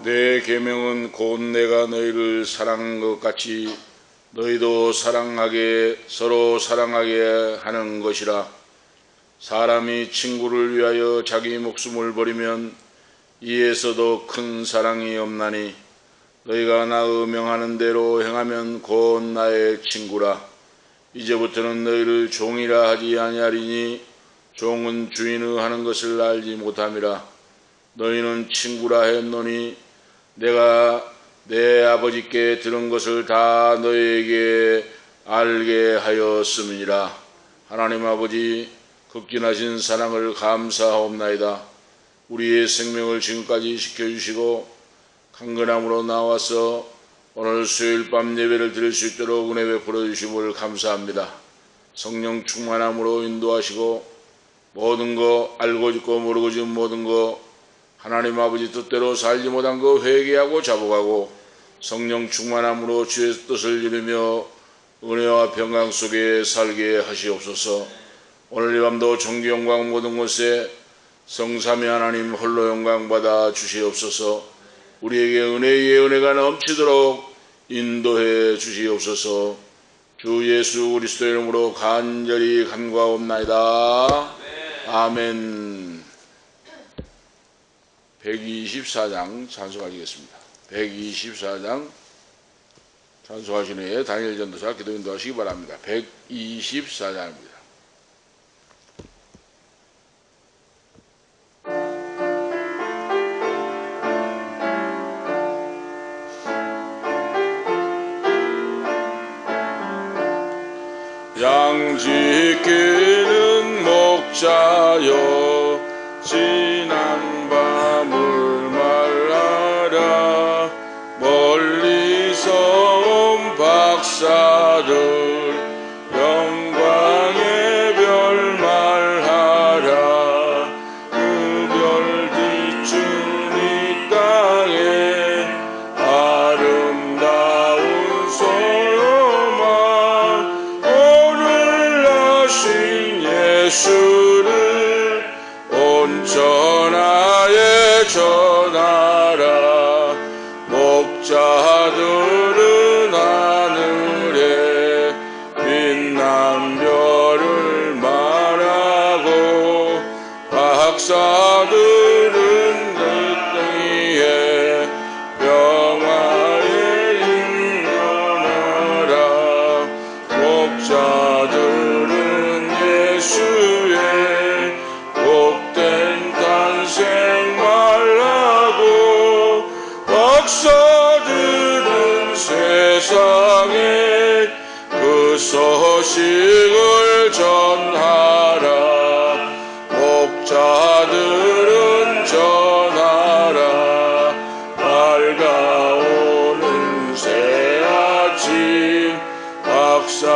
내 계명은 곧 내가 너희를 사랑한 것 같이 너희도 서로 사랑하게 하는 것이라. 사람이 친구를 위하여 자기 목숨을 버리면 이에서도 큰 사랑이 없나니 너희가 나 명하는 대로 행하면 곧 나의 친구라. 이제부터는 너희를 종이라 하지 아니하리니 종은 주인의 하는 것을 알지 못함이라. 너희는 친구라 했노니 내가 내 아버지께 들은 것을 다 너희에게 알게 하였음이니라. 하나님 아버지, 극진하신 사랑을 감사하옵나이다. 우리의 생명을 지금까지 지켜주시고 강건함으로 나와서 오늘 수요일 밤 예배를 드릴 수 있도록 은혜 베풀어 주심을 감사합니다. 성령 충만함으로 인도하시고 모든 거 알고 있고 모르고 지은 모든 거 하나님 아버지 뜻대로 살지 못한 거 회개하고 자복하고 성령 충만함으로 주의 뜻을 이루며 은혜와 평강 속에 살게 하시옵소서. 오늘 이 밤도 존귀 영광 모든 곳에 성삼위 하나님 홀로 영광 받아 주시옵소서. 우리에게 은혜 위에 은혜가 넘치도록 인도해 주시옵소서. 주 예수 그리스도 이름으로 간절히 간구하옵나이다. 아멘. 124장 찬송하시겠습니다. 124장 찬송하신 후에 다니엘 전도사 기도 인도하시기 바랍니다. 124장입니다. 양 지키는 목자여 지난 밤을 말하라. 멀리서 온 박사들 영광의 별 말하라. 그 별 비춘 이 땅에 아름다운 소로만 오늘 나신 예수를 온 천하에 전하라. 목자들은 하늘에 빛난 별을 말하고 박사들은 그 땅위에 평화에 일어나라. 목자들은 예수의 복된 탄생 말하고 박사들은 세상에 그 소식을 전하라. 목자들은 전하라. 밝아오는 새 아침 박사들은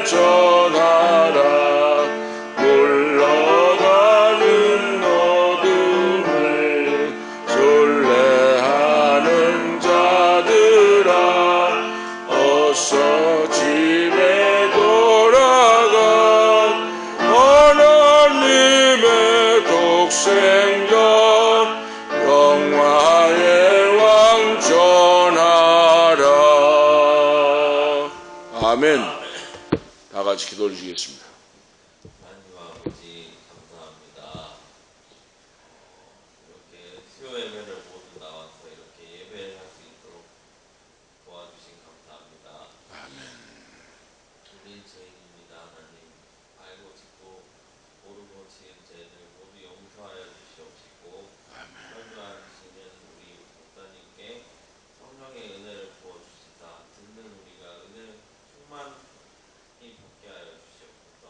전하라. 물러가는 어둠을 순례하는 자들아 어서 집에 돌아가. 하나님의 독생자 영화의 왕 전하라. 아멘. 다 같이 기도 올리시겠습니다. 하나님 아버지 감사합니다. 이렇게 수요 예배를 모두 나와서 이렇게 예배할 수 있도록 도와주신 감사합니다. 아멘. 우리 죄인입니다. 하나님 알고 짓고 모르고 지은 죄를 모두 용서하여 주시옵시고 설교하시는 우리 목사님께 성령의 은혜를 부어주시다 듣는 우리가 은혜 충만히 받게 하여 주시옵소서.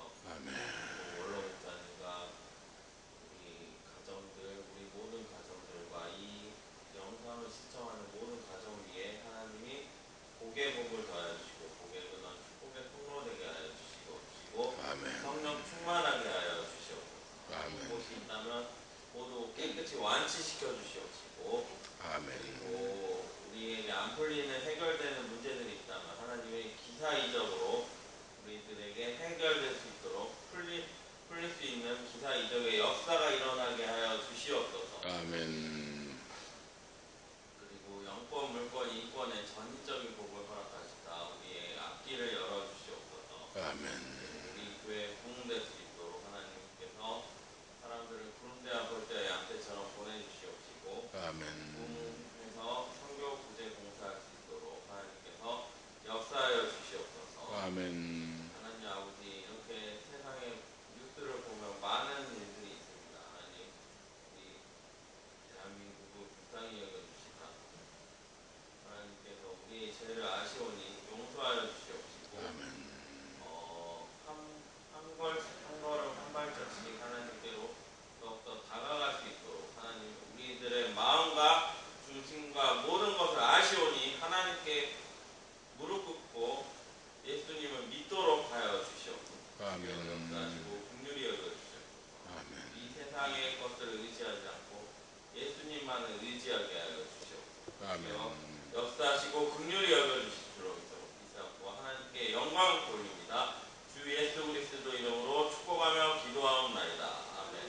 역사하시고 긍휼히 여겨주십시오. 있었고 하나님께 영광을 돌립니다. 주 예수 그리스도 이름으로 축복하며 기도하옵나이다.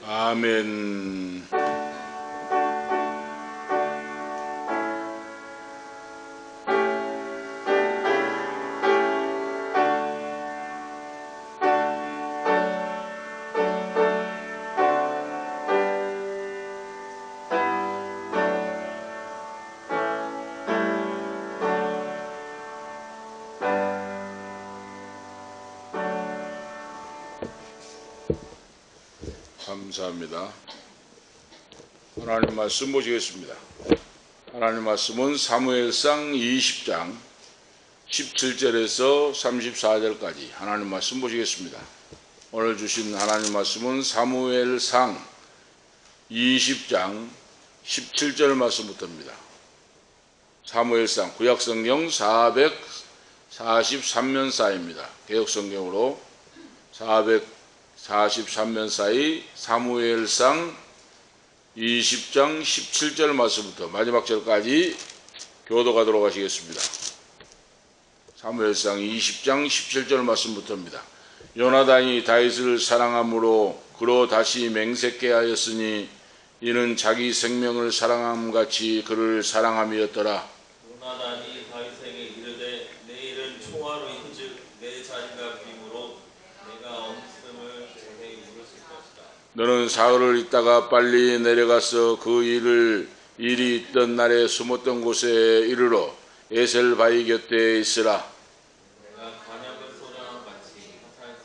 아멘. 아멘. 감사합니다. 하나님 말씀 보시겠습니다. 하나님 말씀은 사무엘상 20장 17절에서 34절까지 하나님 말씀 보시겠습니다. 오늘 주신 하나님 말씀은 사무엘상 20장 17절 말씀부터입니다. 사무엘상 구약성경 443면사입니다. 개혁성경으로 443면사의 사무엘상 20장 17절 말씀부터 마지막 절까지 교도하도록 하시겠습니다. 사무엘상 20장 17절 말씀부터입니다. 요나단이 다윗을 사랑함으로 그로 다시 맹세케 하였으니 이는 자기 생명을 사랑함같이 그를 사랑함이었더라. 요나단이 다윗에게 이르되 내 일은 초화로 인즉 내 자리가 빔으로 내가 엄씀을 제게 물으실 것이다. 너는 사흘을 있다가 빨리 내려가서 그 일이 있던 날에 숨었던 곳에 이르러 에셀 바위 곁에 있으라. 내가 관역을 소장한 같이 화살에서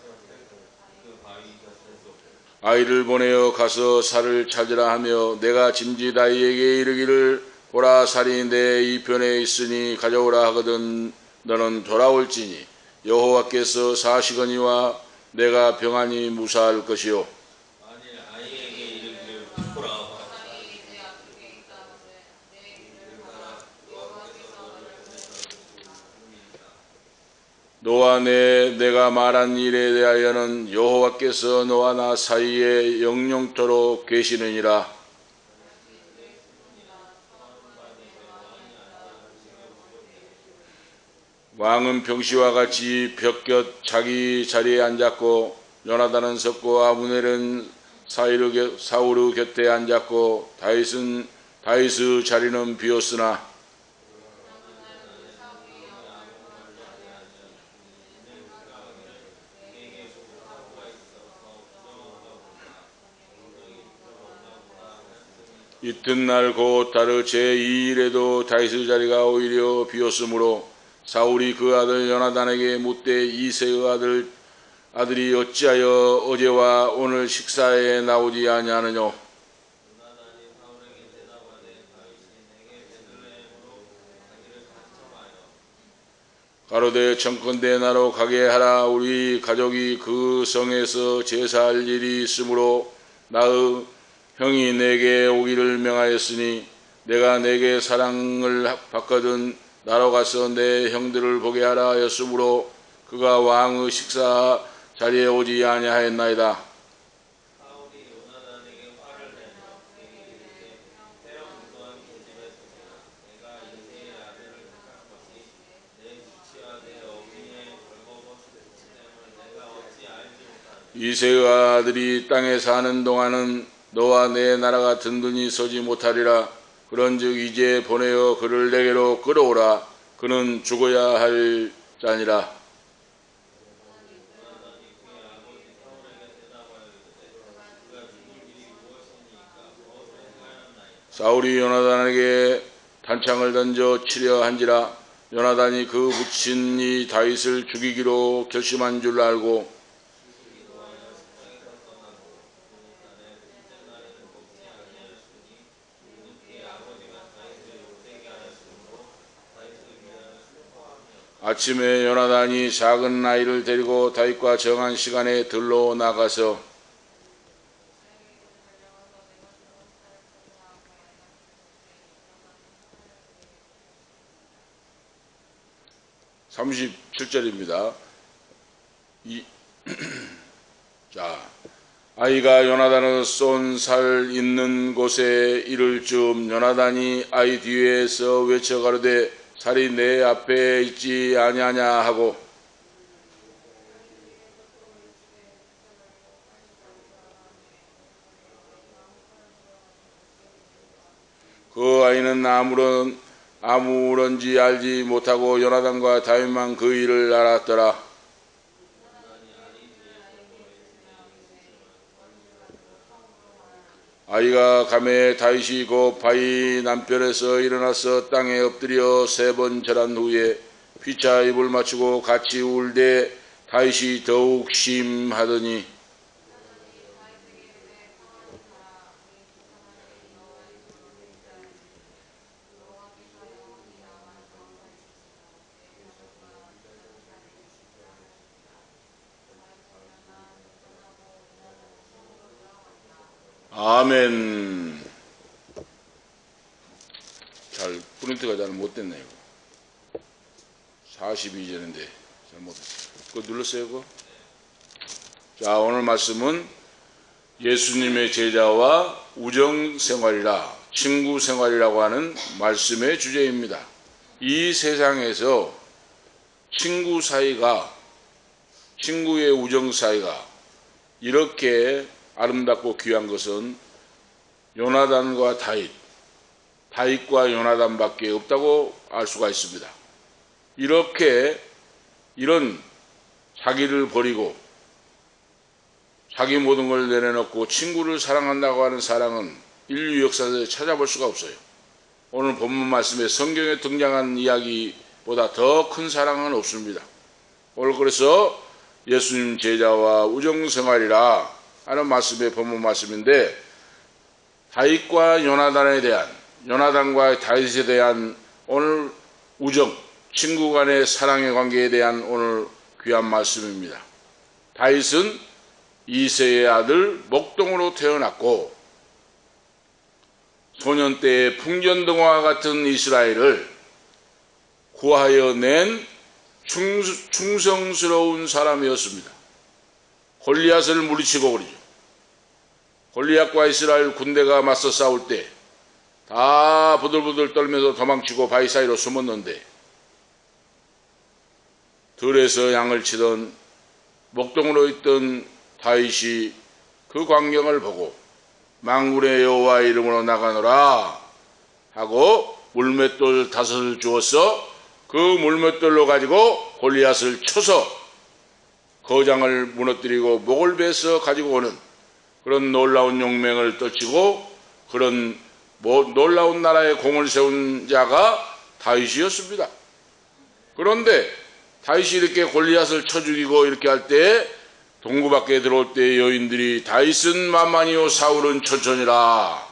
그 바위 곁에 쏟고 아이를 보내어 가서 살을 찾으라 하며 내가 짐짓아이에게 이르기를 보라 살이 내 이편에 있으니 가져오라 하거든 너는 돌아올지니 여호와께서 사시거니와 내가 평안히 무사할 것이요. 만일 아이에게 이르기를 보라 너와 내가 말한 일에 대하여는 여호와께서 너와 나 사이에 영영토록 계시느니라. 왕은 평시와 같이 벽곁 자기 자리에 앉았고 요나단은 섰고 아브넬은 사울 곁에 앉았고 다윗의 자리는 비었으나 이튿날 곧 다르 제2일에도 다윗의 자리가 오히려 비었으므로 사울이 그 아들 요나단에게 묻되 이새의 아들이 어찌하여 어제와 오늘 식사에 나오지 아니하느냐. 요나단이 사울에게 대답하되 다윗이 내게 베들레헴으로 가기를 간청하여 가로되 청컨대 나로 가게 하라. 우리 가족이 그 성에서 제사할 일이 있으므로 나의 형이 내게 오기를 명하였으니 내가 내게 사랑을 받거든 나로 가서 내 형들을 보게 하라 하였으므로 그가 왕의 식사 자리에 오지 아니하였나이다. 사울이 요나단에게 화를 내며 그에게 이르되 태영 무도한 계집의 소생아 내가 이새의 아들을 택한 것이 내 수치와 내 어미의 벌거벗은 수치됨을 내가 어찌 알지 못하느냐. 이새의 아들이 땅에 사는 동안은 너와 내 나라가 든든히 서지 못하리라. 그런즉 이제 보내어 그를 내게로 끌어오라. 그는 죽어야 할 자니라. 사울이 요나단에게 단창을 던져 치려 한지라. 요나단이 그 부친이 다윗을 죽이기로 결심한 줄 알고 아침에 요나단이 작은 아이를 데리고 다윗과 정한 시간에 들러 나가서 (37절입니다) 자, 아이가 요나단의 쏜 살 있는 곳에 이를 즈음 요나단이 아이 뒤에서 외쳐 가로되 살이 내 앞에 있지 아니하냐 하고 그 아이는 아무런지 알지 못하고 요나단과 다윗만 그 일을 알았더라. 아이가 가매 다윗이 곧 바위 남편에서 일어나서 땅에 엎드려 3번 절한 후에 피차 입을 맞추고 같이 울되 다윗이 더욱 심하더니 아멘. 잘 프린트가 잘 못됐네요. 42전인데 잘못했어요. 그거 눌렀어요 그거? 자, 오늘 말씀은 예수님의 제자와 우정생활이라 친구생활이라고 하는 말씀의 주제입니다. 이 세상에서 친구 사이가 친구의 우정 사이가 이렇게 아름답고 귀한 것은 요나단과 다윗과 요나단밖에 없다고 알 수가 있습니다. 이런 자기를 버리고 자기 모든 걸 내려놓고 친구를 사랑한다고 하는 사랑은 인류 역사에서 찾아볼 수가 없어요. 오늘 본문 말씀에 성경에 등장한 이야기보다 더 큰 사랑은 없습니다. 오늘 그래서 예수님 제자와 우정생활이라 하는 말씀의 본문 말씀인데 다윗과 요나단과 다윗에 대한 오늘 우정, 친구 간의 사랑의 관계에 대한 오늘 귀한 말씀입니다. 다윗은 이새의 아들 목동으로 태어났고 소년 때의 풍전등화와 같은 이스라엘을 구하여 낸 충성스러운 사람이었습니다. 골리앗을 물리치고 그러죠. 골리앗과 이스라엘 군대가 맞서 싸울 때 다 부들부들 떨면서 도망치고 바위 사이로 숨었는데 들에서 양을 치던 목동으로 있던 다윗이 그 광경을 보고 만군의 여호와의 이름으로 나가노라 하고 물맷돌 5을 주어서 그 물맷돌로 가지고 골리앗을 쳐서 거장을 무너뜨리고 목을 베서 가지고 오는 그런 놀라운 용맹을 떨치고 그런 놀라운 나라의 공을 세운 자가 다윗이었습니다. 그런데 다윗이 이렇게 골리앗을 쳐 죽이고 이렇게 할 때 동구 밖에 들어올 때 여인들이 다윗은 만만이요 사울은 천천히라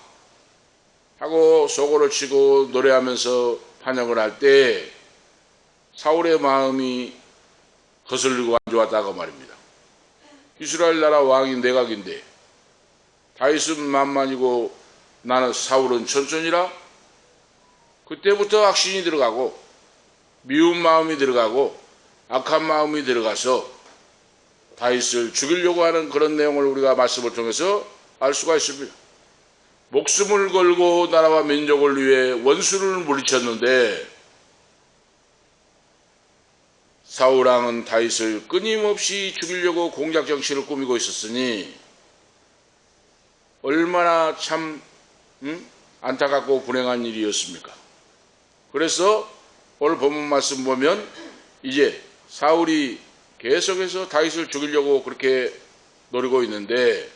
하고 소고를 치고 노래하면서 환영을 할 때 사울의 마음이 거슬리고 안 좋았다고 말입니다. 이스라엘 나라 왕이 내각인데 다윗은 만만이고 나는 사울은 천천히라. 그때부터 악신이 들어가고 미운 마음이 들어가고 악한 마음이 들어가서 다윗을 죽이려고 하는 그런 내용을 우리가 말씀을 통해서 알 수가 있습니다. 목숨을 걸고 나라와 민족을 위해 원수를 물리쳤는데 사울왕은 다윗을 끊임없이 죽이려고 공작 정치를 꾸미고 있었으니 얼마나 참 안타깝고 불행한 일이었습니까? 그래서 오늘 본문 말씀 보면 이제 사울이 계속해서 다윗을 죽이려고 그렇게 노리고 있는데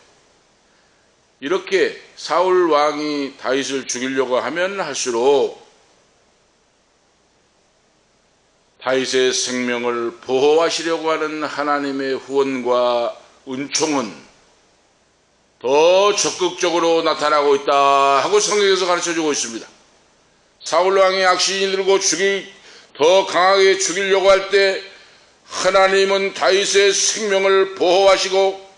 이렇게 사울 왕이 다윗을 죽이려고 하면 할수록 다윗의 생명을 보호하시려고 하는 하나님의 후원과 은총은 더 적극적으로 나타나고 있다 하고 성경에서 가르쳐주고 있습니다. 사울왕이 악신이 들고 더 강하게 죽이려고 할 때 하나님은 다윗의 생명을 보호하시고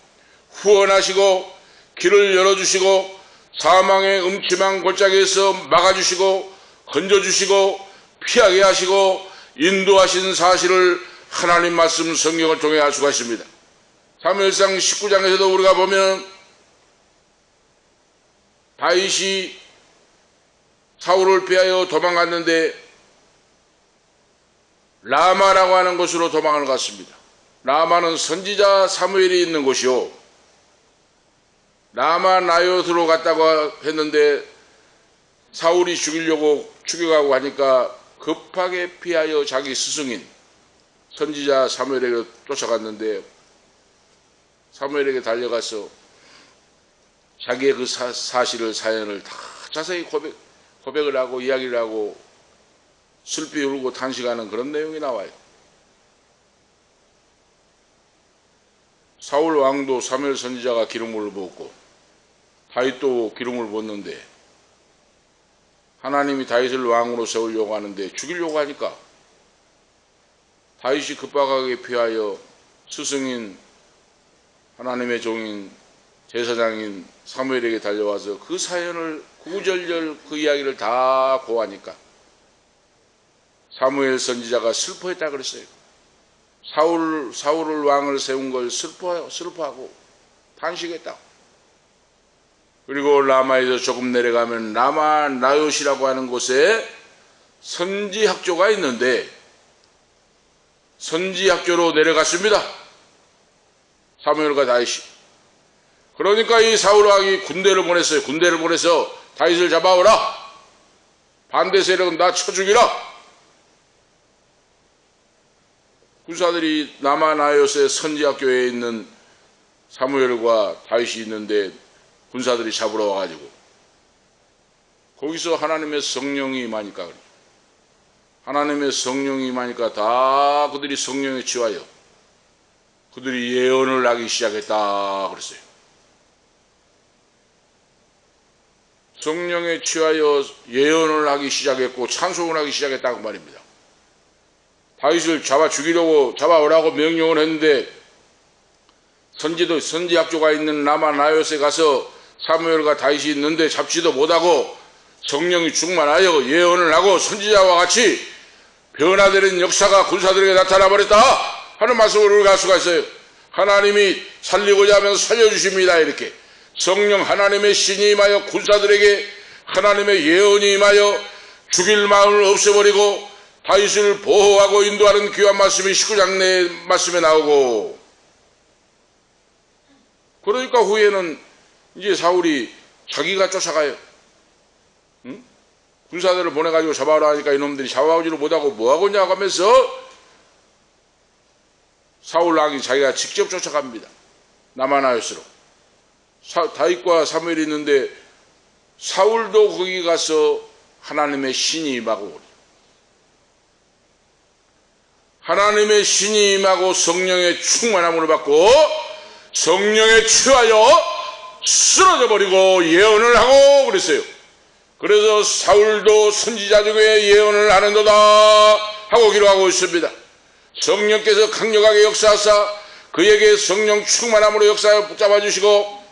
후원하시고 길을 열어주시고 사망의 음침한 골짜기에서 막아주시고 건져주시고 피하게 하시고 인도하신 사실을 하나님 말씀 성경을 통해 알 수가 있습니다. 사무엘상 19장에서도 우리가 보면 다윗이 사울을 피하여 도망갔는데 라마라고 하는 곳으로 도망을 갔습니다. 라마는 선지자 사무엘이 있는 곳이요, 라마 나요스로 갔다고 했는데 사울이 죽여가고 하니까 급하게 피하여 자기 스승인 선지자 사무엘에게 쫓아갔는데, 사무엘에게 달려가서 자기의 그 사연을 다 자세히 고백을 하고 이야기를 하고 슬피 울고 탄식하는 그런 내용이 나와요. 사울 왕도 사무엘 선지자가 기름을 부었고 다윗도 기름을 부었는데 하나님이 다윗을 왕으로 세우려고 하는데 죽이려고 하니까 다윗이 급박하게 피하여 스승인 하나님의 종인 제사장인 사무엘에게 달려와서 그 사연을 구구절절 그 이야기를 다 고하니까 사무엘 선지자가 슬퍼했다 그랬어요. 사울을 왕을 세운 걸 슬퍼하고 탄식했다. 그리고 라마에서 조금 내려가면 라마 나요시라고 하는 곳에 선지학교가 있는데 선지학교로 내려갔습니다. 사무엘과 다윗이. 그러니까 이 사울 왕이 군대를 보냈어요. 군대를 보내서 다윗을 잡아오라. 반대 세력은 다 쳐 죽이라. 군사들이 라마나요스의 선지학교에 있는 사무엘과 다윗이 있는데 군사들이 잡으러 와가지고 거기서 하나님의 성령이 임하니까 그래요. 하나님의 성령이 임하니까 다 그들이 성령에 취하여 그들이 예언을 하기 시작했다 그랬어요. 성령에 취하여 예언을 하기 시작했고 찬송을 하기 시작했다고 말입니다. 다윗을 잡아오라고 명령을 했는데 선지학교가 있는 라마나요스에 가서 사무엘과 다윗이 있는데 잡지도 못하고 성령이 충만하여 예언을 하고 선지자와 같이 변화되는 역사가 군사들에게 나타나 버렸다 하는 말씀을 우리가 알 수가 있어요. 하나님이 살리고자 하면 살려주십니다. 이렇게 성령 하나님의 신이 임하여 군사들에게 하나님의 예언이 임하여 죽일 마음을 없애버리고 다윗을 보호하고 인도하는 귀한 말씀이 19장 내 말씀에 나오고, 그러니까 후에는 이제 사울이 자기가 쫓아가요. 응? 군사들을 보내가지고 잡아오라 하니까 이놈들이 잡아오지를 못하고 뭐하고 있냐고 하면서 사울 왕이 자기가 직접 쫓아갑니다. 라마나요스로. 다윗과 사무엘이 있는데 사울도 거기 가서 하나님의 신이 임하고 하나님의 신이 임하고 성령의 충만함을 받고 성령에 취하여 쓰러져 버리고 예언을 하고 그랬어요. 그래서 사울도 선지자 중에 예언을 하는도다 하고 기록하고 있습니다. 성령께서 강력하게 역사하사 그에게 성령 충만함으로 역사하여 붙잡아 주시고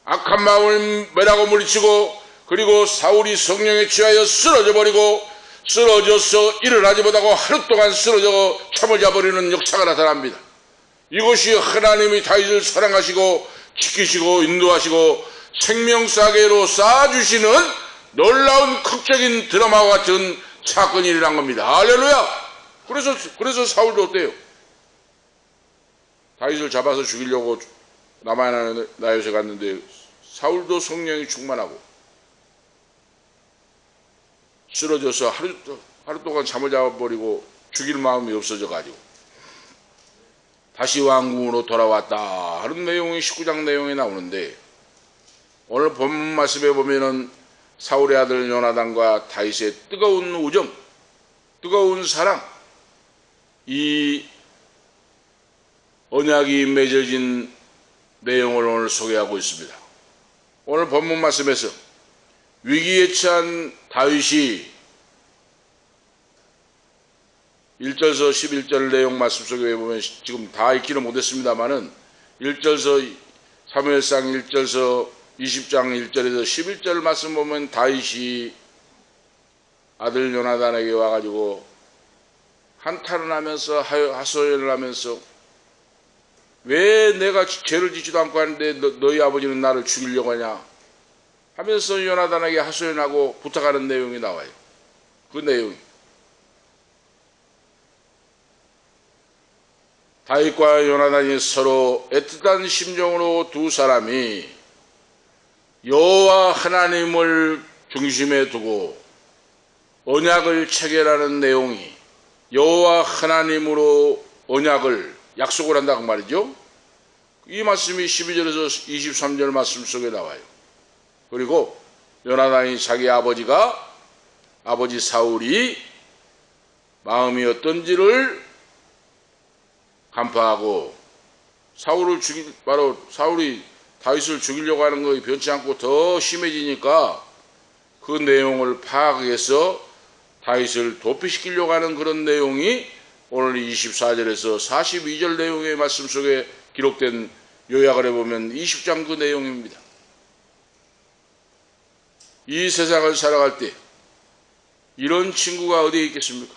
악한 마음을 매라고 물리치고, 그리고 사울이 성령에 취하여 쓰러져 버리고 쓰러져서 일어나지 못하고 하루 동안 쓰러져 잠을 자버리는 역사가 나타납니다. 이것이 하나님이 다윗을 사랑하시고 지키시고 인도하시고 생명사계로 쌓아주시는 놀라운 극적인 드라마와 같은 사건이 일어난 겁니다. 할렐루야. 그래서 사울도 어때요? 다윗을 잡아서 죽이려고 라마나요스에 갔는데 사울도 성령이 충만하고 쓰러져서 하루 동안 잠을 자버리고 죽일 마음이 없어져가지고 다시 왕궁으로 돌아왔다 하는 내용이 19장 내용에 나오는데, 오늘 본문 말씀에 보면은 사울의 아들 요나단과 다윗의 뜨거운 우정, 뜨거운 사랑, 이 언약이 맺어진 내용을 오늘 소개하고 있습니다. 오늘 본문 말씀에서 위기에 처한 다윗이 1절서 11절 내용 말씀 속에 보면 지금 다 읽지는 못했습니다만은 1절서 사무엘상 1절서 20장 1절에서 11절 말씀 보면 다윗이 아들 요나단에게 와가지고 한탄을 하면서 하소연을 하면서 왜 내가 죄를 짓지도 않고 하는데 너희 아버지는 나를 죽이려고 하냐 하면서 요나단에게 하소연하고 부탁하는 내용이 나와요. 그 내용이 다윗과 요나단이 서로 애틋한 심정으로 두 사람이 여호와 하나님을 중심에 두고 언약을 체결하는 내용이 여호와 하나님으로 언약을 약속을 한다고 말이죠. 이 말씀이 12절에서 23절 말씀 속에 나와요. 그리고 요나단이 자기 아버지 사울이 마음이 어떤지를 간파하고 사울이 다윗을 죽이려고 하는 것이 변치 않고 더 심해지니까 그 내용을 파악해서 다윗을 도피시키려고 하는 그런 내용이 오늘 24절에서 42절 내용의 말씀 속에 기록된 요약을 해보면 20장 그 내용입니다. 이 세상을 살아갈 때 이런 친구가 어디에 있겠습니까?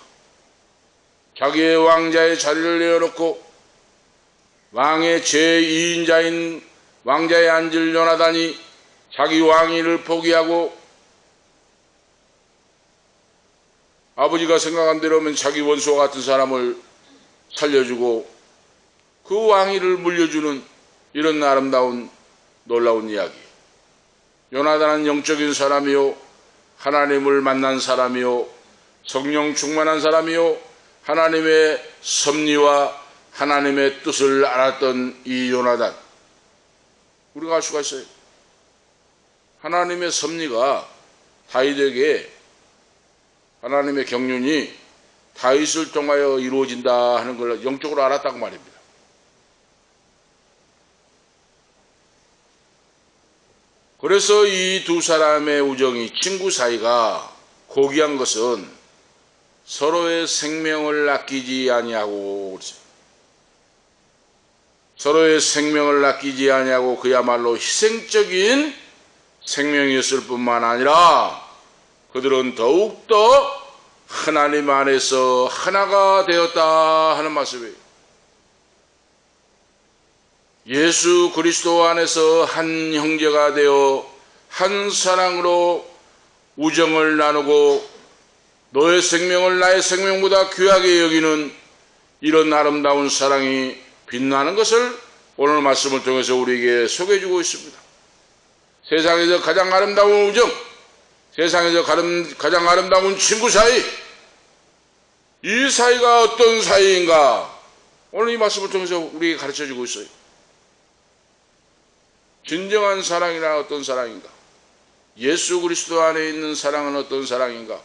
자기의 왕자의 자리를 내어놓고 왕의 제2인자인 왕자에 앉을 요나단이 자기 왕위를 포기하고 아버지가 생각한 대로면 자기 원수와 같은 사람을 살려주고 그 왕위를 물려주는 이런 아름다운 놀라운 이야기. 요나단은 영적인 사람이요 하나님을 만난 사람이요 성령 충만한 사람이요 하나님의 섭리와 하나님의 뜻을 알았던 이 요나단, 우리가 알 수가 있어요. 하나님의 섭리가 다윗에게, 하나님의 경륜이 다윗을 통하여 이루어진다 하는 걸 영적으로 알았다고 말입니다. 그래서 이 두 사람의 우정이, 친구 사이가 고귀한 것은 서로의 생명을 아끼지 아니하고, 서로의 생명을 아끼지 아니하고 그야말로 희생적인 생명이었을 뿐만 아니라 그들은 더욱더 하나님 안에서 하나가 되었다 하는 말씀이에요. 예수 그리스도 안에서 한 형제가 되어 한 사랑으로 우정을 나누고 너의 생명을 나의 생명보다 귀하게 여기는 이런 아름다운 사랑이 빛나는 것을 오늘 말씀을 통해서 우리에게 소개해주고 있습니다. 세상에서 가장 아름다운 우정, 세상에서 가장 아름다운 친구 사이, 이 사이가 어떤 사이인가 오늘 이 말씀을 통해서 우리에게 가르쳐주고 있어요. 진정한 사랑이란 어떤 사랑인가? 예수 그리스도 안에 있는 사랑은 어떤 사랑인가?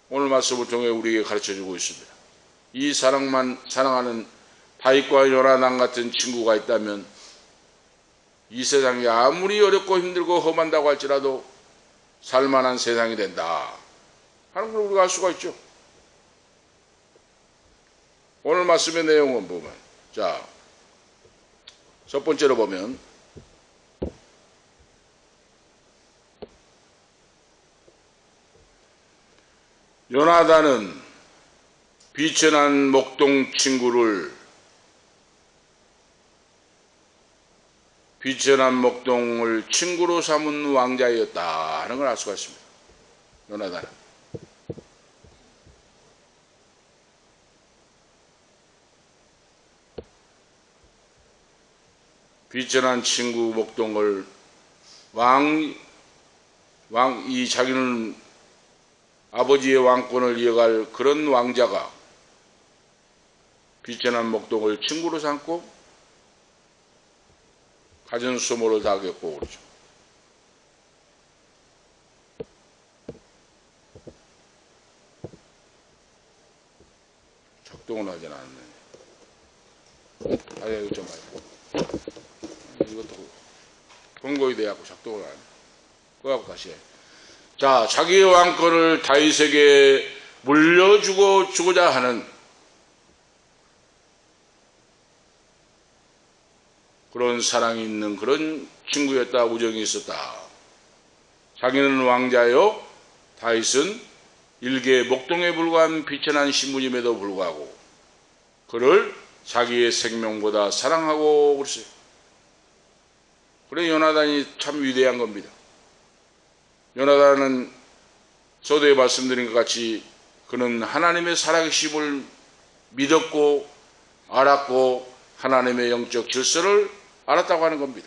오늘 말씀을 통해 우리에게 가르쳐주고 있습니다. 이 사랑하는 다윗과 요나단 같은 친구가 있다면 이 세상이 아무리 어렵고 힘들고 험한다고 할지라도 살만한 세상이 된다 하는 걸 우리가 알 수가 있죠. 오늘 말씀의 내용은 보면, 자, 첫 번째로 보면 요나단은 비천한 목동 친구를 비천한 목동을 친구로 삼은 왕자였다 하는 걸 알 수가 있습니다. 요나단은 비천한 친구 목동을 자기는 아버지의 왕권을 이어갈 그런 왕자가 비천한 목동을 친구로 삼고 가진 수모를 다 겪고 그러죠. 작동은 하진 않네. 아예 이거 좀 봐요. 이것도 본거이 돼갖고 작동을 안 해. 그거 갖고 다시 해. 자, 자기의 왕권을 다윗에게 물려주고자 하는 그런 사랑이 있는 그런 친구였다, 우정이 있었다. 자기는 왕자요, 다윗은 일개 목동에 불과한 비천한 신분임에도 불구하고 그를 자기의 생명보다 사랑하고 그랬어요. 그래 요나단이 참 위대한 겁니다. 요나단은 서두에 말씀드린 것 같이 그는 하나님의 살아계심을 믿었고 알았고 하나님의 영적 질서를 알았다고 하는 겁니다.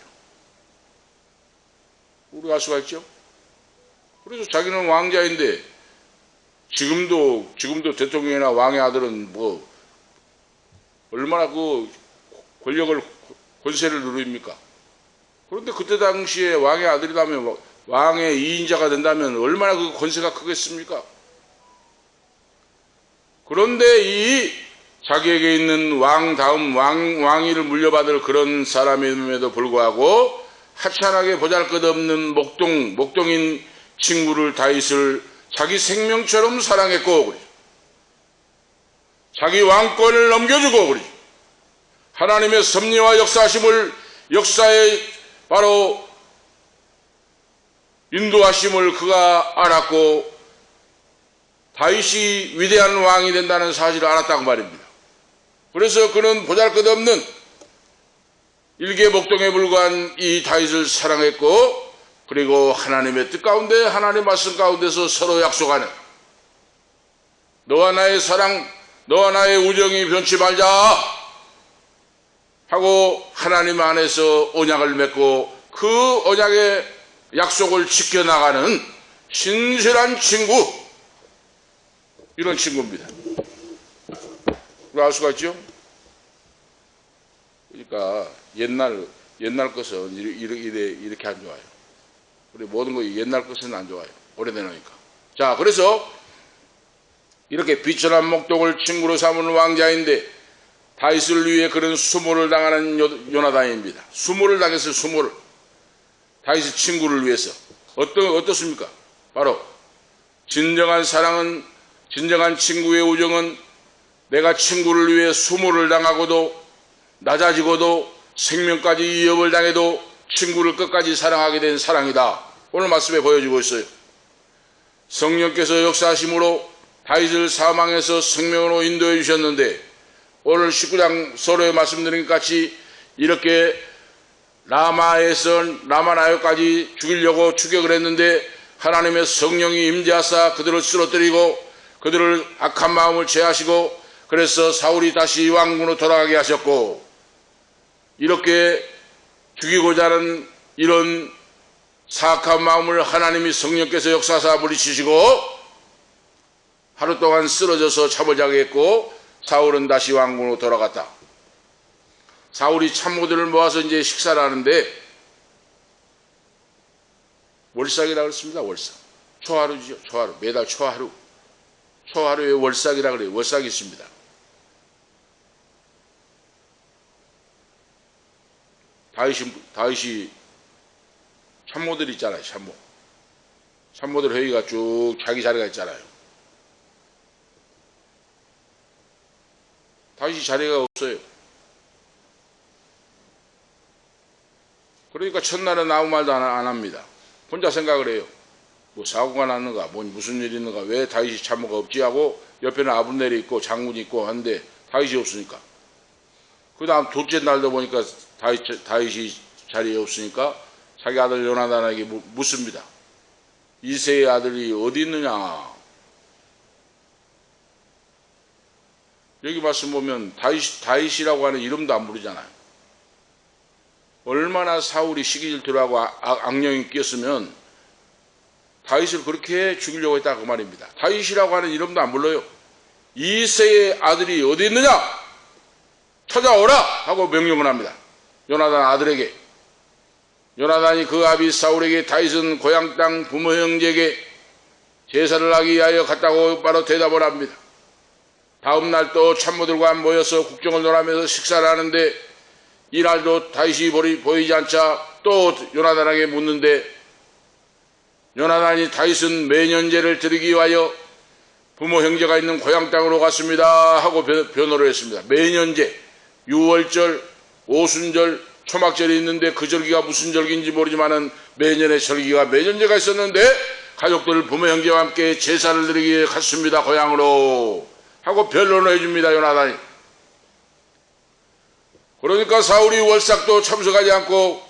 우리가 알 수가 있죠. 그래서 자기는 왕자인데 지금도 대통령이나 왕의 아들은 뭐 얼마나 그 권력을 권세를 누립니까? 그런데 그때 당시에 왕의 아들이라면 왕의 2인자가 된다면 얼마나 그 권세가 크겠습니까? 그런데 이 자기에게 있는 왕 다음 왕위를 물려받을 그런 사람임에도 불구하고 하찮하게 보잘것없는 목동인 친구를 다윗을 자기 생명처럼 사랑했고 그러죠. 자기 왕권을 넘겨주고 그러죠. 하나님의 섭리와 역사하심을 역사에 바로 인도하심을 그가 알았고 다윗이 위대한 왕이 된다는 사실을 알았다고 말입니다. 그래서 그는 보잘것없는 일개 목동에 불과한 이 다윗을 사랑했고 그리고 하나님의 뜻 가운데 하나님의 말씀 가운데서 서로 약속하는 너와 나의 사랑 너와 나의 우정이 변치 말자 하고 하나님 안에서 언약을 맺고 그 언약의 약속을 지켜나가는 신실한 친구 이런 친구입니다. 알 수가 있죠? 그러니까 옛날 것은 이렇게 안 좋아요. 우리 모든 거 옛날 것은 안 좋아요. 오래되니까. 자, 그래서 이렇게 비천한 목동을 친구로 삼은 왕자인데 다윗을 위해 그런 수모를 당하는 요나단입니다. 수모를 당했어요. 수모를. 다윗의 친구를 위해서. 어떻습니까? 바로 진정한 사랑은 진정한 친구의 우정은 내가 친구를 위해 수모를 당하고도 낮아지고도 생명까지 위협을 당해도 친구를 끝까지 사랑하게 된 사랑이다. 오늘 말씀에 보여주고 있어요. 성령께서 역사하심으로 다윗을 사망에서 생명으로 인도해 주셨는데 오늘 19장 서로에 말씀드린 것 같이 이렇게 라마나요까지 죽이려고 추격을 했는데 하나님의 성령이 임재하사 그들을 쓰러뜨리고 그들을 악한 마음을 제하시고 그래서 사울이 다시 왕궁으로 돌아가게 하셨고 이렇게 죽이고자 하는 이런 사악한 마음을 하나님이 성령께서 역사하사 물리치시고 하루 동안 쓰러져서 잠을 자게 했고 사울은 다시 왕궁으로 돌아갔다. 사울이 참모들을 모아서 이제 식사를 하는데 월삭이라고 했습니다. 월삭. 초하루죠. 초하루. 매달 초하루. 초하루에 월삭이라고 그래요. 월삭이 있습니다. 다윗이 참모들 있잖아요. 참모들 회의가 쭉 자기 자리가 있잖아요. 다윗이 자리가 없어요. 그러니까 첫날은 아무 말도 안 합니다. 혼자 생각을 해요. 뭐 사고가 났는가, 무슨 일이 있는가, 왜 다윗이 참모가 없지 하고 옆에는 아브넬이 있고 장군이 있고 하는데 다윗이 없으니까. 그 다음 둘째 날도 보니까 다윗이 자리에 없으니까 자기 아들 요나단에게 묻습니다. 이새의 아들이 어디 있느냐? 여기 말씀 보면 다윗이라고 하는 이름도 안 부르잖아요. 얼마나 사울이 시기 질투하고 악령이 끼었으면 다윗을 그렇게 죽이려고 했다 그 말입니다. 다윗이라고 하는 이름도 안 불러요. 이새의 아들이 어디 있느냐? 찾아오라! 하고 명령을 합니다. 요나단 아들에게. 요나단이 그 아비 사울에게 다윗은 고향 땅 부모 형제에게 제사를 하기 위하여 갔다고 바로 대답을 합니다. 다음 날 또 참모들과 모여서 국정을 논하면서 식사를 하는데 이날도 다윗이 보이지 않자 또 요나단에게 묻는데 요나단이 다윗은 매년제를 드리기 위하여 부모 형제가 있는 고향 땅으로 갔습니다 하고 변호를 했습니다. 매년제, 유월절, 오순절, 초막절이 있는데 그 절기가 무슨 절기인지 모르지만은 매년의 절기가 매년제가 있었는데 가족들 부모 형제와 함께 제사를 드리기 위해 갔습니다 고향으로 하고 변론을 해줍니다. 요나단이. 그러니까 사울이 월삭도 참석하지 않고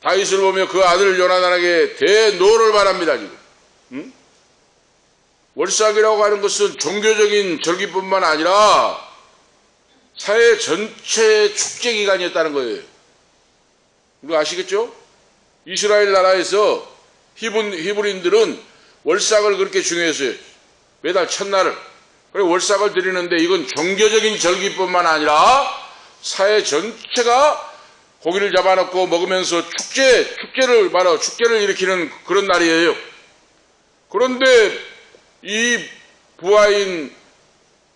다윗을 보며 그 아들 요나단에게 대노를 바랍니다. 지금. 응? 월삭이라고 하는 것은 종교적인 절기뿐만 아니라 사회 전체 축제 기간이었다는 거예요. 이거 아시겠죠? 이스라엘 나라에서 히브리인들은 월삭을 그렇게 중요했어요. 매달 첫날을. 그리고 월삭을 드리는데 이건 종교적인 절기뿐만 아니라 사회 전체가 고기를 잡아놓고 먹으면서 축제를 일으키는 그런 날이에요. 그런데 이 부하인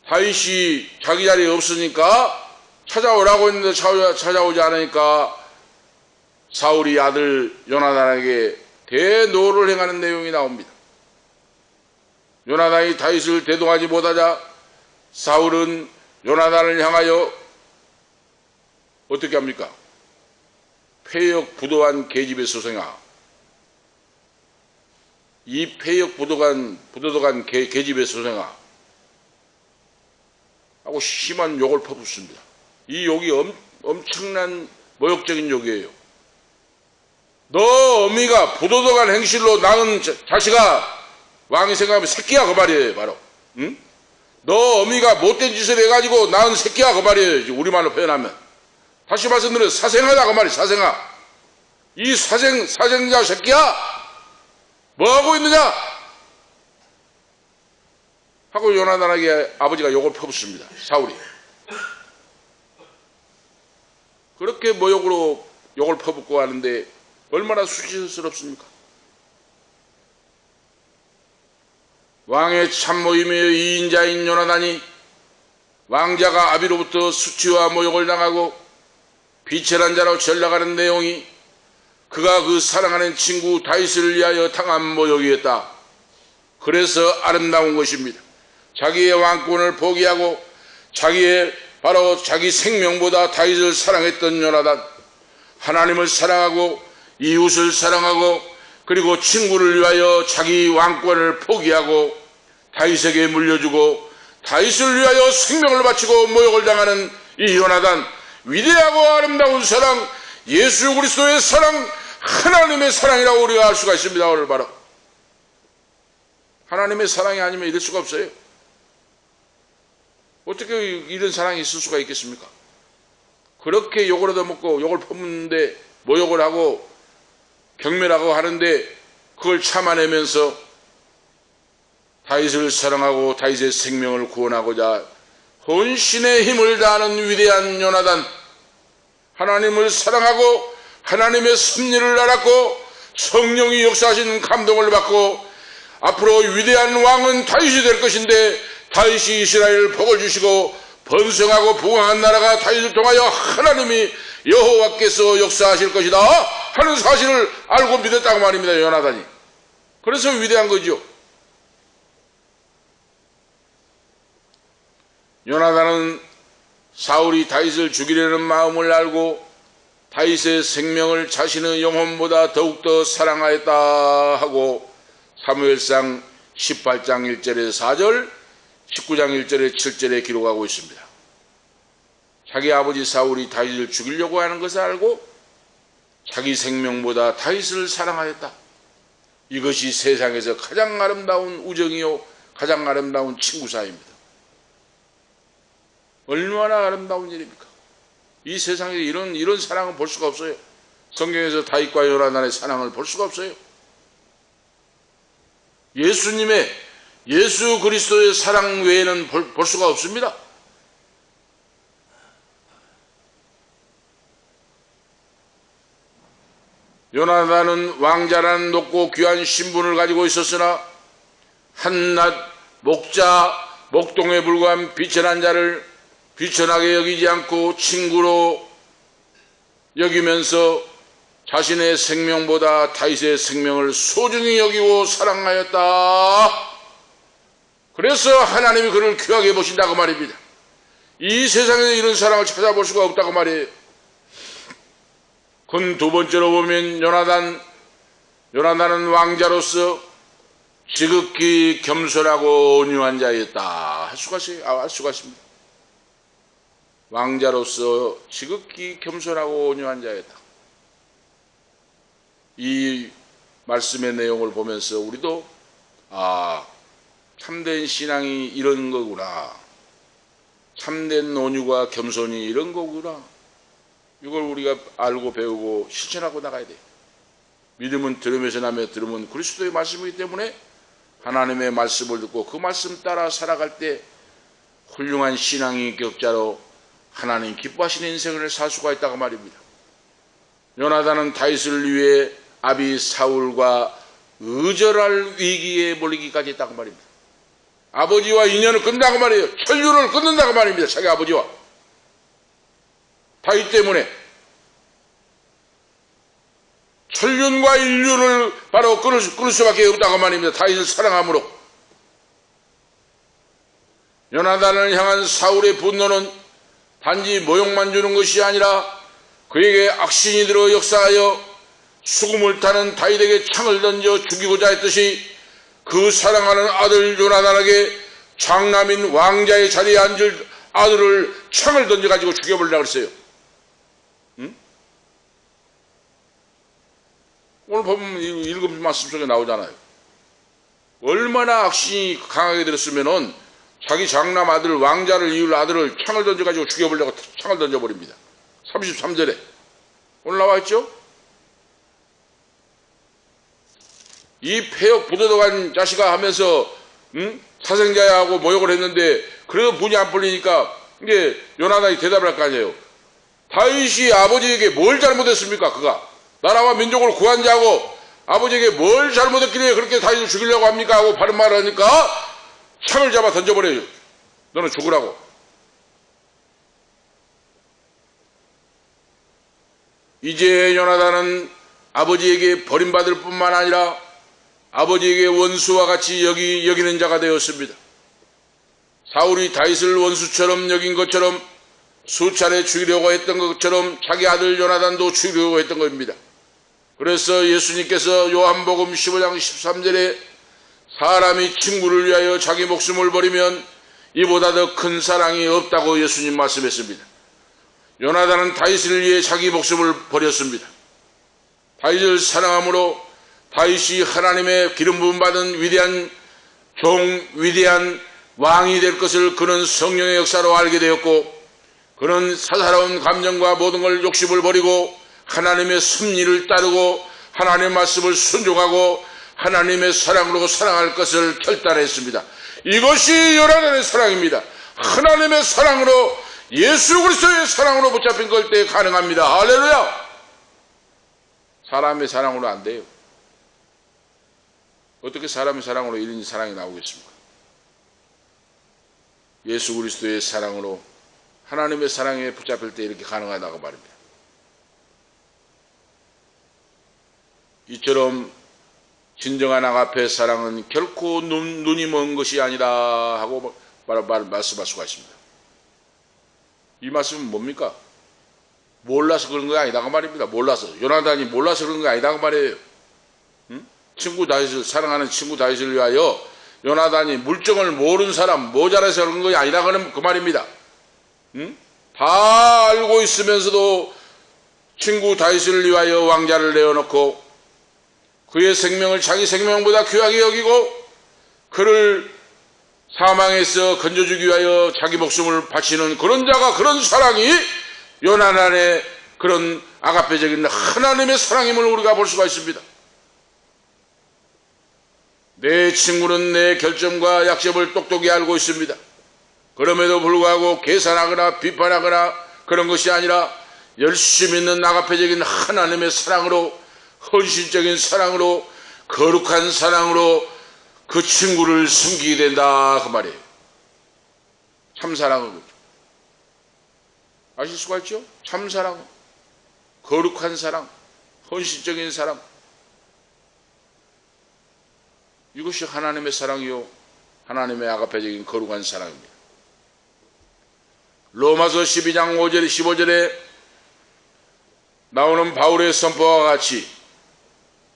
다윗이 자기 자리에 없으니까 찾아오라고 했는데 찾아오지 않으니까 사울이 아들 요나단에게 대노를 행하는 내용이 나옵니다. 요나단이 다윗을 대동하지 못하자 사울은 요나단을 향하여 어떻게 합니까? 폐역 부도한 계집의 소생아. 이 폐역 부도덕한 계집의 소생아 하고 심한 욕을 퍼붓습니다. 이 욕이 엄청난 모욕적인 욕이에요. 너 어미가 부도덕한 행실로 낳은 자식아, 왕이 생각하면 새끼야 그 말이에요. 바로. 응? 너 어미가 못된 짓을 해가지고 낳은 새끼야 그 말이에요. 우리말로 표현하면. 다시 말씀드려요. 사생아다 그 말이에요. 사생아. 이 사생자 새끼야 뭐하고 있느냐 하고 요나단에게 아버지가 욕을 퍼붓습니다. 사울이. 그렇게 모욕으로 욕을 퍼붓고 하는데 얼마나 수치스럽습니까? 왕의 참모임의 이인자인 요나단이 왕자가 아비로부터 수치와 모욕을 당하고 비천한 자로 전락하는 내용이 그가 그 사랑하는 친구 다윗을 위하여 당한 모욕이었다. 그래서 아름다운 것입니다. 자기의 왕권을 포기하고 바로 자기 생명보다 다윗을 사랑했던 요나단, 하나님을 사랑하고 이웃을 사랑하고 그리고 친구를 위하여 자기 왕권을 포기하고 다윗에게 물려주고 다윗을 위하여 생명을 바치고 모욕을 당하는 이 요나단, 위대하고 아름다운 사랑, 예수 그리스도의 사랑, 하나님의 사랑이라고 우리가 알 수가 있습니다. 오늘 바로 하나님의 사랑이 아니면 이럴 수가 없어요. 어떻게 이런 사랑이 있을 수가 있겠습니까? 그렇게 욕을 얻어먹고 욕을 퍼붓는데 모욕을 하고 경멸하고 하는데 그걸 참아내면서 다윗을 사랑하고 다윗의 생명을 구원하고자 헌신의 힘을 다하는 위대한 요나단, 하나님을 사랑하고 하나님의 섭리를 알았고 성령이 역사하신 감동을 받고 앞으로 위대한 왕은 다윗이 될 것인데 다윗이 이스라엘을 복을 주시고 번성하고 부강한 나라가 다윗을 통하여 하나님이 여호와께서 역사하실 것이다 하는 사실을 알고 믿었다고 말입니다. 요나단이. 그래서 위대한 거죠. 요나단은 사울이 다윗을 죽이려는 마음을 알고 다윗의 생명을 자신의 영혼보다 더욱더 사랑하였다 하고 사무엘상 18장 1절에 4절, 19장 1절에 7절에 기록하고 있습니다. 자기 아버지 사울이 다윗을 죽이려고 하는 것을 알고 자기 생명보다 다윗을 사랑하였다. 이것이 세상에서 가장 아름다운 우정이요 가장 아름다운 친구 사이입니다. 얼마나 아름다운 일입니까? 이 세상에 이런 사랑은 볼 수가 없어요. 성경에서 다윗과 요나단의 사랑을 볼 수가 없어요. 예수 그리스도의 사랑 외에는 볼 수가 없습니다. 요나단은 왕자라는 높고 귀한 신분을 가지고 있었으나 한낱 목동에 불과한 비천한 자를 비천하게 여기지 않고 친구로 여기면서 자신의 생명보다 다윗의 생명을 소중히 여기고 사랑하였다. 그래서 하나님이 그를 귀하게 보신다고 말입니다. 이 세상에서 이런 사랑을 찾아볼 수가 없다고 말이에요. 그 두 번째로 보면 요나단은 왕자로서 지극히 겸손하고 온유한 자였다. 알 수가 있습니다. 왕자로서 지극히 겸손하고 온유한 자였다. 이 말씀의 내용을 보면서 우리도 참된 신앙이 이런 거구나, 참된 온유와 겸손이 이런 거구나, 이걸 우리가 알고 배우고 실천하고 나가야 돼요. 믿음은 들으면서 나며 들으면 그리스도의 말씀이기 때문에 하나님의 말씀을 듣고 그 말씀 따라 살아갈 때 훌륭한 신앙의 격자로 하나님 기뻐하시는 인생을 살 수가 있다고 말입니다. 요나단은 다윗을 위해 아비 사울과 의절할 위기에 몰리기까지 했다고 말입니다. 아버지와 인연을 끊는다고 말이에요. 혈육을 끊는다고 말입니다. 자기 아버지와 다윗 때문에 혈육과 인륜을 바로 끊을 수밖에 없다고 말입니다. 다윗을 사랑함으로. 요나단을 향한 사울의 분노는 단지 모욕만 주는 것이 아니라 그에게 악신이 들어 역사하여 수금을 타는 다윗에게 창을 던져 죽이고자 했듯이 그 사랑하는 아들 요나단에게 장남인 왕자의 자리에 앉을 아들을 창을 던져가지고 죽여버리려고 했어요. 오늘 보면 읽은 말씀 속에 나오잖아요. 얼마나 악신이 강하게 들었으면은 자기 장남 아들 왕자를 이을 아들을 창을 던져가지고 죽여버리려고 창을 던져버립니다. 33절에 오늘 나와있죠? 이 폐역 부도덕한 자식아 하면서 사생자야 하고 모욕을 했는데 그래도 분이 안 풀리니까 이제 요나단이 대답을 할 거 아니에요. 다윗이 아버지에게 뭘 잘못했습니까? 그가 나라와 민족을 구한 자고 아버지에게 뭘 잘못했길래 그렇게 다윗을 죽이려고 합니까? 하고 바른 말을 하니까 창을 잡아 던져버려요. 너는 죽으라고. 이제 요나단은 아버지에게 버림받을 뿐만 아니라 아버지에게 원수와 같이 여기는 자가 되었습니다. 사울이 다윗을 원수처럼 여긴 것처럼 수차례 죽이려고 했던 것처럼 자기 아들 요나단도 죽이려고 했던 겁니다. 그래서 예수님께서 요한복음 15장 13절에 사람이 친구를 위하여 자기 목숨을 버리면 이보다 더 큰 사랑이 없다고 예수님 말씀했습니다. 요나단은 다윗을 위해 자기 목숨을 버렸습니다. 다윗을 사랑함으로 다윗이 하나님의 기름 부음 받은 위대한 위대한 왕이 될 것을 그는 성령의 역사로 알게 되었고, 그는 사사로운 감정과 모든 걸 욕심을 버리고 하나님의 섭리를 따르고 하나님의 말씀을 순종하고 하나님의 사랑으로 살아갈 것을 결단했습니다. 이것이 요나단의 사랑입니다. 하나님의 사랑으로, 예수 그리스도의 사랑으로 붙잡힌 걸 때 가능합니다. 할렐루야! 사람의 사랑으로 안 돼요. 어떻게 사람의 사랑으로 이런 사랑이 나오겠습니까? 예수 그리스도의 사랑으로 하나님의 사랑에 붙잡힐 때 이렇게 가능하다고 말입니다. 이처럼 진정한 아가페 사랑은 결코 눈이 먼 것이 아니다 하고 말씀할 수가 있습니다. 이 말씀은 뭡니까? 몰라서 그런 거 아니다고 말입니다. 몰라서. 요나단이 몰라서 그런 거 아니다고 말이에요. 친구 다윗을, 사랑하는 친구 다윗을 위하여 요나단이 물정을 모르는 사람, 모자라서 그런 거 아니라 그 말입니다. 다 알고 있으면서도 친구 다윗을 위하여 왕자를 내어놓고 그의 생명을 자기 생명보다 귀하게 여기고 그를 사망에서 건져주기 위하여 자기 목숨을 바치는 그런 자가, 그런 사랑이 요나단의 그런 아가페적인 하나님의 사랑임을 우리가 볼 수가 있습니다. 내 친구는 내 결점과 약점을 똑똑히 알고 있습니다. 그럼에도 불구하고 계산하거나 비판하거나 그런 것이 아니라 열심히 있는 아가페적인 하나님의 사랑으로, 헌신적인 사랑으로, 거룩한 사랑으로 그 친구를 숨기게 된다 그 말이에요. 참사랑은 아실 수가 있죠? 참사랑, 거룩한 사랑, 헌신적인 사랑, 이것이 하나님의 사랑이요 하나님의 아가페적인 거룩한 사랑입니다. 로마서 12장 5절 15절에 나오는 바울의 선포와 같이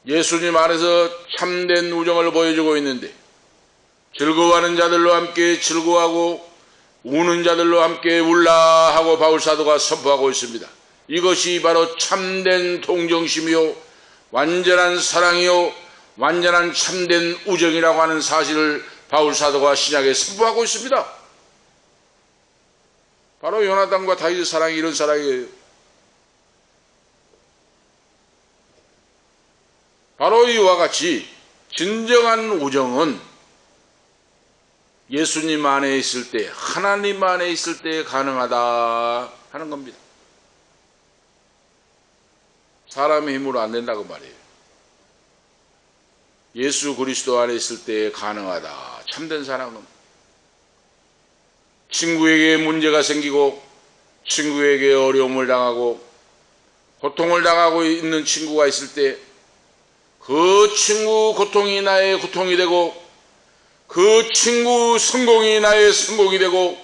예수님 안에서 참된 우정을 보여주고 있는데, 즐거워하는 자들로 함께 즐거워하고 우는 자들로 함께 울라 하고 바울 사도가 선포하고 있습니다. 이것이 바로 참된 동정심이요 완전한 사랑이요 완전한 참된 우정이라고 하는 사실을 바울 사도가 신약에 선포하고 있습니다. 바로 요나단과 다윗의 사랑이 이런 사랑이에요. 바로 이와 같이 진정한 우정은 예수님 안에 있을 때, 하나님 안에 있을 때 가능하다 하는 겁니다. 사람의 힘으로 안 된다고 말이에요. 예수 그리스도 안에 있을 때 가능하다. 참된 사랑은 친구에게 문제가 생기고 친구에게 어려움을 당하고 고통을 당하고 있는 친구가 있을 때 그 친구 고통이 나의 고통이 되고 그 친구 성공이 나의 성공이 되고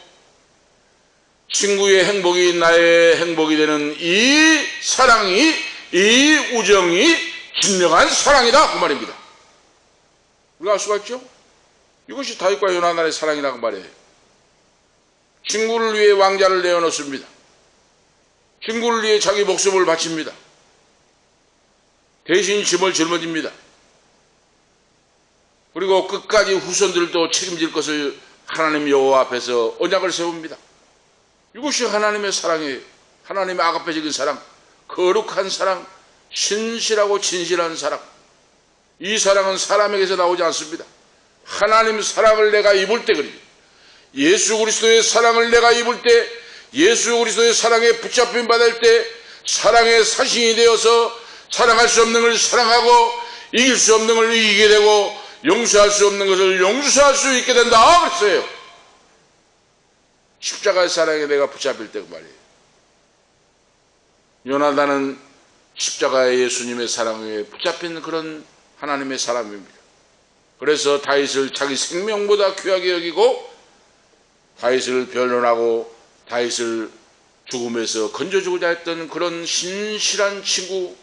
친구의 행복이 나의 행복이 되는 이 사랑이, 이 우정이 진정한 사랑이다 그 말입니다. 우리가 알 수가 있죠? 이것이 다윗과 요나단의 사랑이라고 말해요. 친구를 위해 왕자를 내어놓습니다. 친구를 위해 자기 목숨을 바칩니다. 대신 짐을 짊어집니다. 그리고 끝까지 후손들도 책임질 것을 하나님 여호와 앞에서 언약을 세웁니다. 이것이 하나님의 사랑이에요. 하나님의 아가페적인 사랑, 거룩한 사랑, 신실하고 진실한 사랑. 이 사랑은 사람에게서 나오지 않습니다. 하나님 사랑을 내가 입을 때 그립니다. 예수 그리스도의 사랑을 내가 입을 때, 예수 그리스도의 사랑에 붙잡힘 받을 때 사랑의 사신이 되어서 사랑할 수 없는 것을 사랑하고 이길 수 없는 것을 이기게 되고 용서할 수 없는 것을 용서할 수 있게 된다 그랬어요. 십자가의 사랑에 내가 붙잡힐 때 그 말이에요. 요나단은 십자가의 예수님의 사랑에 붙잡힌 그런 하나님의 사람입니다. 그래서 다윗을 자기 생명보다 귀하게 여기고 다윗을 변론하고 다윗을 죽음에서 건져주고자 했던 그런 신실한 친구,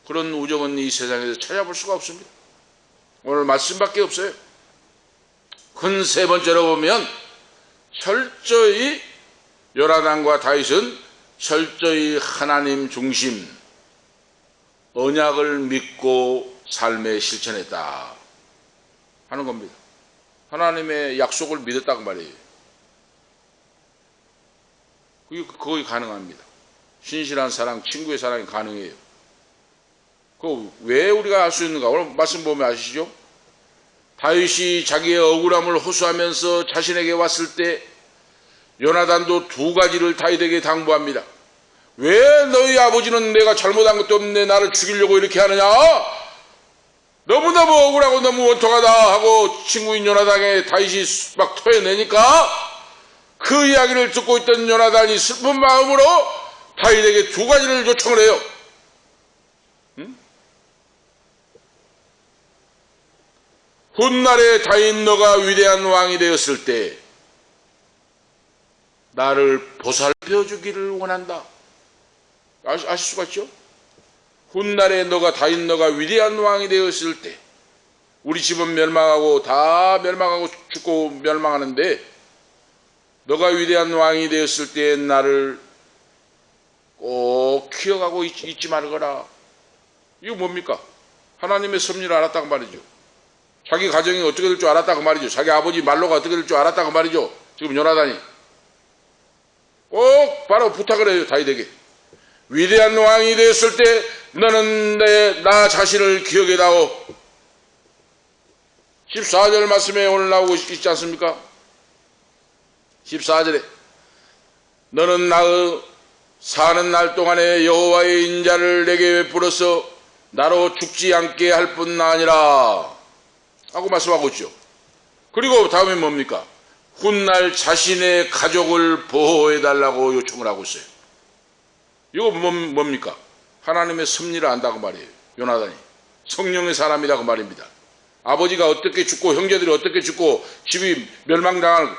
그런 우정은 이 세상에서 찾아볼 수가 없습니다. 오늘 말씀밖에 없어요. 큰 세 번째로 보면 철저히 요나단과 다윗은 철저히 하나님 중심 언약을 믿고 삶에 실천했다 하는 겁니다. 하나님의 약속을 믿었다고 말이에요. 그게 가능합니다. 신실한 사랑, 친구의 사랑이 가능해요. 그 왜 우리가 알 수 있는가? 오늘 말씀 보면 아시죠? 다윗이 자기의 억울함을 호소하면서 자신에게 왔을 때 요나단도 두 가지를 다윗에게 당부합니다. 왜 너희 아버지는 내가 잘못한 것도 없는데 나를 죽이려고 이렇게 하느냐? 너무너무 억울하고 너무 원통하다 하고 친구인 요나단에게 다윗이 막 토해내니까 그 이야기를 듣고 있던 요나단이 슬픈 마음으로 다윗에게 두 가지를 요청을 해요. 훗날에 다윗 너가 위대한 왕이 되었을 때 나를 보살펴 주기를 원한다. 아실 수가 있죠? 훗날에 다윗 너가 위대한 왕이 되었을 때 우리 집은 멸망하고 다 멸망하고 죽고 멸망하는데 너가 위대한 왕이 되었을 때 나를 꼭 기억하고 잊지 말거라. 이거 뭡니까? 하나님의 섭리를 알았다고 말이죠. 자기 가정이 어떻게 될 줄 알았다고 말이죠. 자기 아버지 말로가 어떻게 될 줄 알았다고 말이죠. 지금 요나단이 꼭 바로 부탁을 해요. 다윗에게 위대한 왕이 되었을 때 너는 나 자신을 기억해다오. 14절 말씀에 오늘 나오고 있지 않습니까? 14절에 너는 나의 사는 날 동안에 여호와의 인자를 내게 베풀어서 나로 죽지 않게 할 뿐 아니라 하고 말씀하고 있죠. 그리고 다음에 뭡니까? 훗날 자신의 가족을 보호해달라고 요청을 하고 있어요. 이거 뭡니까? 하나님의 섭리를 안다고 말이에요. 요나단이 성령의 사람이라고 말입니다. 아버지가 어떻게 죽고 형제들이 어떻게 죽고 집이 멸망당할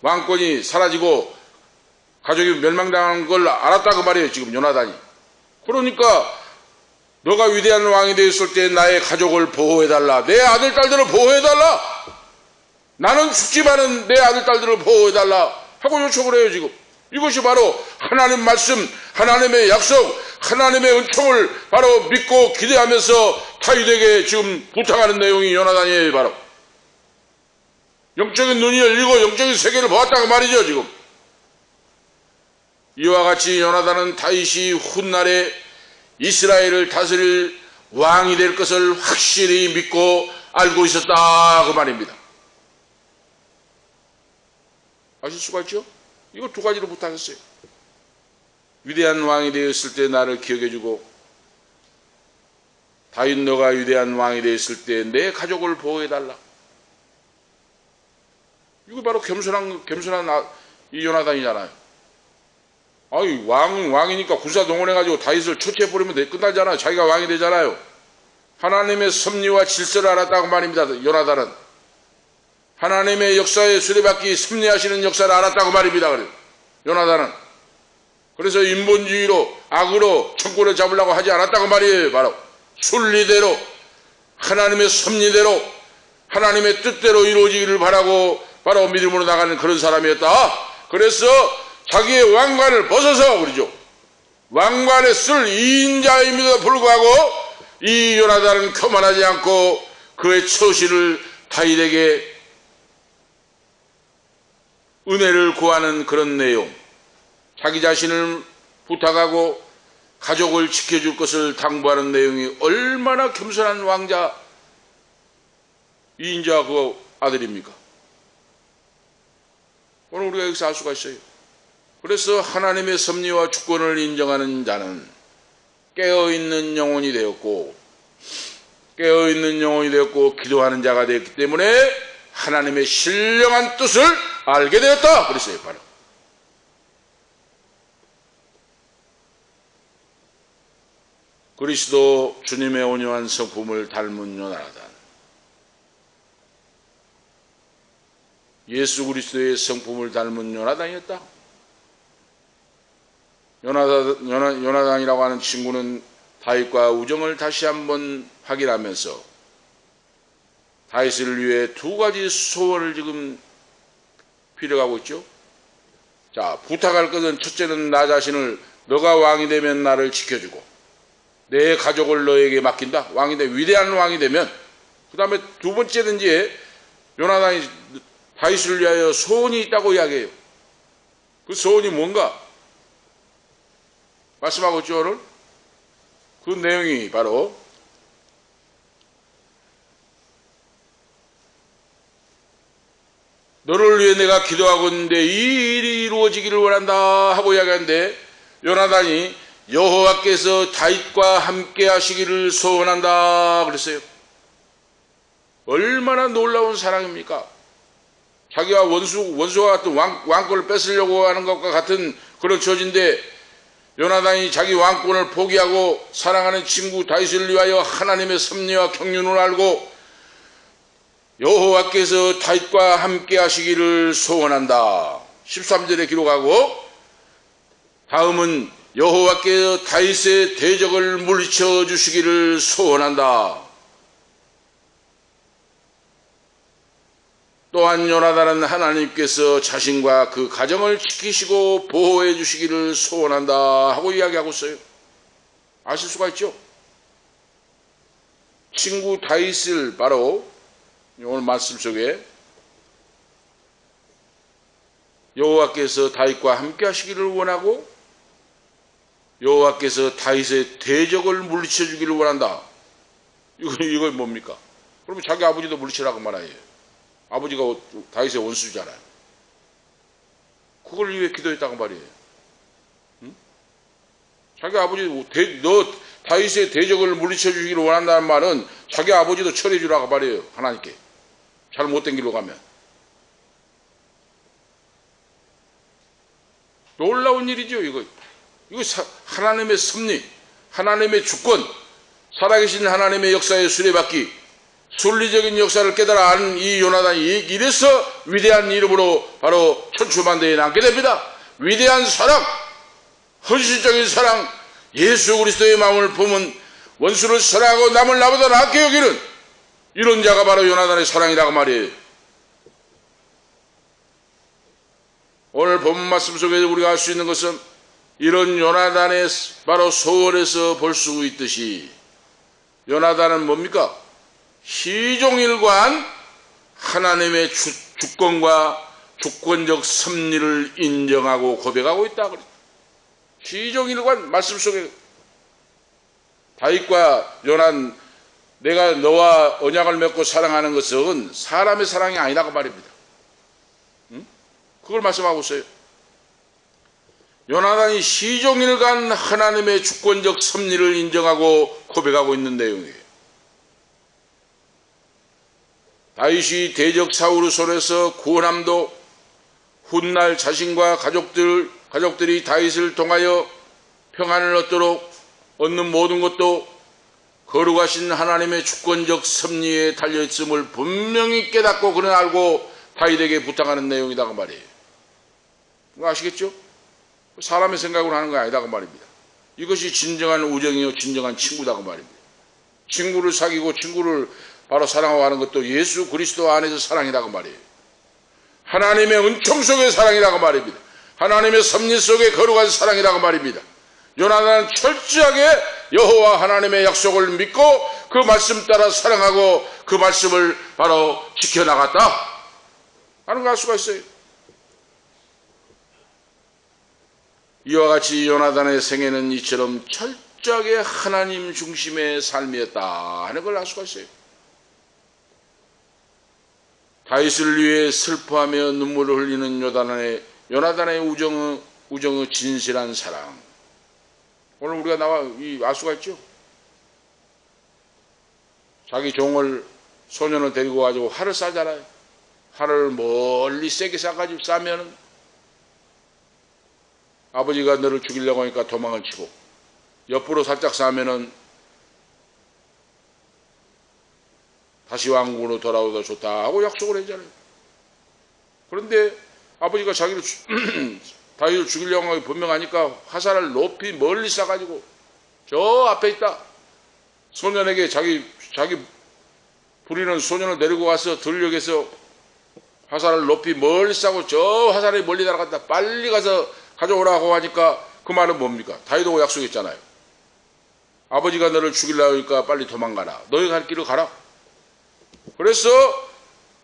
왕권이 사라지고 가족이 멸망당한 걸 알았다고 말이에요. 지금 요나단이. 그러니까 너가 위대한 왕이 되었을 때 나의 가족을 보호해달라. 내 아들 딸들을 보호해달라. 나는 죽지만은 내 아들 딸들을 보호해달라 하고 요청을 해요. 지금 이것이 바로 하나님 말씀, 하나님의 약속, 하나님의 은총을 바로 믿고 기대하면서 다윗에게 지금 부탁하는 내용이 요나단이에요. 바로 영적인 눈이 열리고 영적인 세계를 보았다고 말이죠. 지금 이와 같이 요나단은 다윗이 훗날에 이스라엘을 다스릴 왕이 될 것을 확실히 믿고 알고 있었다 그 말입니다. 아실 수가 있죠? 이거 두 가지로 부탁했어요. 위대한 왕이 되었을 때 나를 기억해주고, 다윗 너가 위대한 왕이 되었을 때 내 가족을 보호해달라. 이거 바로 겸손한 이 요나단이잖아요. 아이 왕이니까 군사 동원해가지고 다윗을 처치해버리면 끝나잖아요. 자기가 왕이 되잖아요. 하나님의 섭리와 질서를 알았다고 말입니다. 요나단은 하나님의 역사에 수레바퀴 섭리하시는 역사를 알았다고 말입니다. 요나단은 그래서 인본주의로 악으로 정권을 잡으려고 하지 않았다고 말이에요. 바로 순리대로 하나님의 섭리대로 하나님의 뜻대로 이루어지기를 바라고 바로 믿음으로 나가는 그런 사람이었다. 그래서 자기의 왕관을 벗어서 그러죠. 왕관에 쓸 2인자임에도 불구하고 이 요나단은 교만하지 않고 그의 처신을 다윗에게 은혜를 구하는 그런 내용, 자기 자신을 부탁하고 가족을 지켜줄 것을 당부하는 내용이 얼마나 겸손한 왕자 2인자 그 아들입니까? 오늘 우리가 여기서 알 수가 있어요. 그래서 하나님의 섭리와 주권을 인정하는 자는 깨어있는 영혼이 되었고 기도하는 자가 되었기 때문에 하나님의 신령한 뜻을 알게 되었다 그랬어요. 바로 그리스도 주님의 온유한 성품을 닮은 요나단, 예수 그리스도의 성품을 닮은 요나단이었다. 요나단이라고 하는 친구는 다윗과 우정을 다시 한번 확인하면서 다윗을 위해 두 가지 소원을 지금 빌어가고 있죠. 자, 부탁할 것은 첫째는 나 자신을 너가 왕이 되면 나를 지켜주고 내 가족을 너에게 맡긴다. 왕이 되 위대한 왕이 되면. 그 다음에 두 번째는 이제 요나단이 다윗을 위하여 소원이 있다고 이야기해요. 그 소원이 뭔가 말씀하고 있죠. 오늘 그 내용이 바로 너를 위해 내가 기도하고 있는데 이 일이 이루어지기를 원한다 하고 이야기하는데 요나단이 여호와께서 다윗과 함께 하시기를 소원한다 그랬어요. 얼마나 놀라운 사랑입니까? 자기와 원수와 같은 왕권을 뺏으려고 하는 것과 같은 그런 처지인데 요나단이 자기 왕권을 포기하고 사랑하는 친구 다윗을 위하여 하나님의 섭리와 경륜을 알고 여호와께서 다윗과 함께 하시기를 소원한다. 13절에 기록하고 다음은 여호와께서 다윗의 대적을 물리쳐 주시기를 소원한다. 또한 요나단은 하나님께서 자신과 그 가정을 지키시고 보호해 주시기를 소원한다 하고 이야기하고 있어요. 아실 수가 있죠? 친구 다윗을 바로 오늘 말씀 속에 여호와께서 다윗과 함께 하시기를 원하고 여호와께서 다윗의 대적을 물리쳐 주기를 원한다. 이건 뭡니까? 그러면 자기 아버지도 물리치라고 말해요. 아버지가 다윗의 원수잖아요. 그걸 위해 기도했다고 말이에요. 응? 자기 아버지 너 다윗의 대적을 물리쳐 주기를 원한다는 말은 자기 아버지도 처리해 주라고 말이에요. 하나님께 잘못된 길로 가면. 놀라운 일이죠. 이거 하나님의 섭리, 하나님의 주권, 살아계신 하나님의 역사의 수레바퀴, 순리적인 역사를 깨달아 아는 이 요나단이 이래서 위대한 이름으로 바로 천추만대에 남게 됩니다. 위대한 사랑, 헌신적인 사랑, 예수 그리스도의 마음을 품은 원수를 사랑하고 남을 나보다 낫게 여기는 이런 자가 바로 요나단의 사랑이라고 말이에요. 오늘 본문 말씀 속에서 우리가 알 수 있는 것은 이런 요나단의 바로 소원에서 볼 수 있듯이 요나단은 뭡니까? 시종일관 하나님의 주권과 주권적 섭리를 인정하고 고백하고 있다. 시종일관 말씀 속에 다윗과 요난 내가 너와 언약을 맺고 사랑하는 것은 사람의 사랑이 아니라고 말입니다. 그걸 말씀하고 있어요. 요나단이 시종일관 하나님의 주권적 섭리를 인정하고 고백하고 있는 내용이에요. 다윗이 대적 사울의 손에서 구원함도 훗날 자신과 가족들이 다윗을 통하여 평안을 얻도록 얻는 모든 것도 거룩하신 하나님의 주권적 섭리에 달려있음을 분명히 깨닫고 그는 알고 다윗에게 부탁하는 내용이다 그 말이에요. 그거 아시겠죠? 사람의 생각으로 하는 거 아니다 그 말입니다. 이것이 진정한 우정이요 진정한 친구다 그 말입니다. 친구를 사귀고 친구를 바로 사랑하고 하는 것도 예수 그리스도 안에서 사랑이다 그 말이에요. 하나님의 은총 속의 사랑이다 그 말입니다. 하나님의 섭리 속의 거룩한 사랑이다 그 말입니다. 요나단은 철저하게 여호와 하나님의 약속을 믿고 그 말씀 따라 사랑하고 그 말씀을 바로 지켜나갔다 하는 걸 알 수가 있어요. 이와 같이 요나단의 생애는 이처럼 철저하게 하나님 중심의 삶이었다 하는 걸 알 수가 있어요. 다윗을 위해 슬퍼하며 눈물을 흘리는 요나단의 우정의 진실한 사랑. 오늘 우리가 나와 알 수가 있죠. 자기 종을 소년을 데리고 가지고 활을 쏴잖아요. 활을 멀리 세게 쏴가지고 쏴면은 아버지가 너를 죽이려고 하니까 도망을 치고 옆으로 살짝 쏴면은 다시 왕궁으로 돌아오다 좋다 하고 약속을 했잖아요. 그런데 아버지가 다윗을 죽이려고 하기 분명하니까 화살을 높이 멀리 쏴가지고 저 앞에 있다. 소년에게 자기 부리는 소년을 데리고 가서 들녘에서 화살을 높이 멀리 쏴고 저 화살이 멀리 날아갔다. 빨리 가서 가져오라고 하니까 그 말은 뭡니까? 다윗하고 약속했잖아요. 아버지가 너를 죽이려고 하니까 빨리 도망가라. 너희 갈 길을 가라. 그래서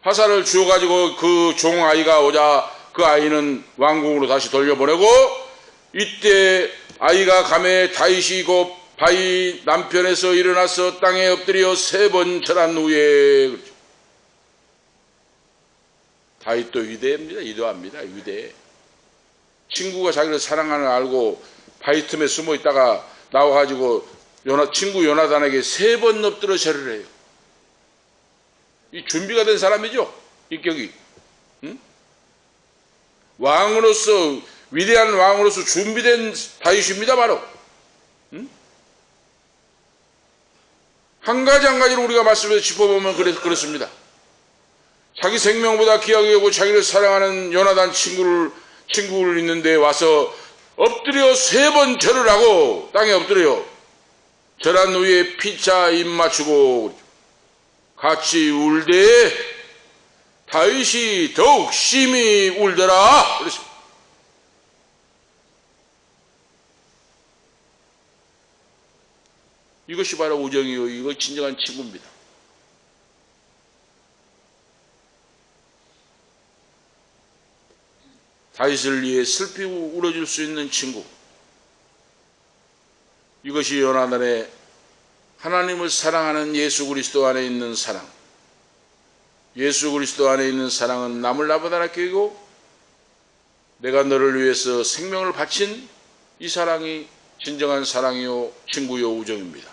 화살을 주워가지고 그 종아이가 오자 그 아이는 왕궁으로 다시 돌려보내고 이때 아이가 감에 다윗이 곧 바위 남편에서 일어나서 땅에 엎드려 3번 절한 후에 그렇죠. 다윗도 위대합니다. 위대합니다. 위대해. 친구가 자기를 사랑하는 걸 알고 바위 틈에 숨어 있다가 나와가지고 친구 요나단에게 3번 엎드려 절을 해요. 이 준비가 된 사람이죠. 인격이. 응? 왕으로서 위대한 왕으로서 준비된 다윗입니다. 바로. 응? 한 가지로 우리가 말씀에서 짚어보면 그렇습니다. 자기 생명보다 귀하게 여기고 자기를 사랑하는 요나단 친구를 있는데 와서 엎드려 3번 절을 하고 땅에 엎드려요. 절한 후에 피차 입 맞추고 같이 울되 다윗이 더욱 심히 울더라. 그랬습니다. 이것이 바로 우정이요. 이거 진정한 친구입니다. 다윗을 위해 슬피 울어줄 수 있는 친구. 이것이 요나단의 하나님을 사랑하는 예수 그리스도 안에 있는 사랑. 예수 그리스도 안에 있는 사랑은 남을 나보다 낫게 여기고 내가 너를 위해서 생명을 바친 이 사랑이 진정한 사랑이요 친구요 우정입니다.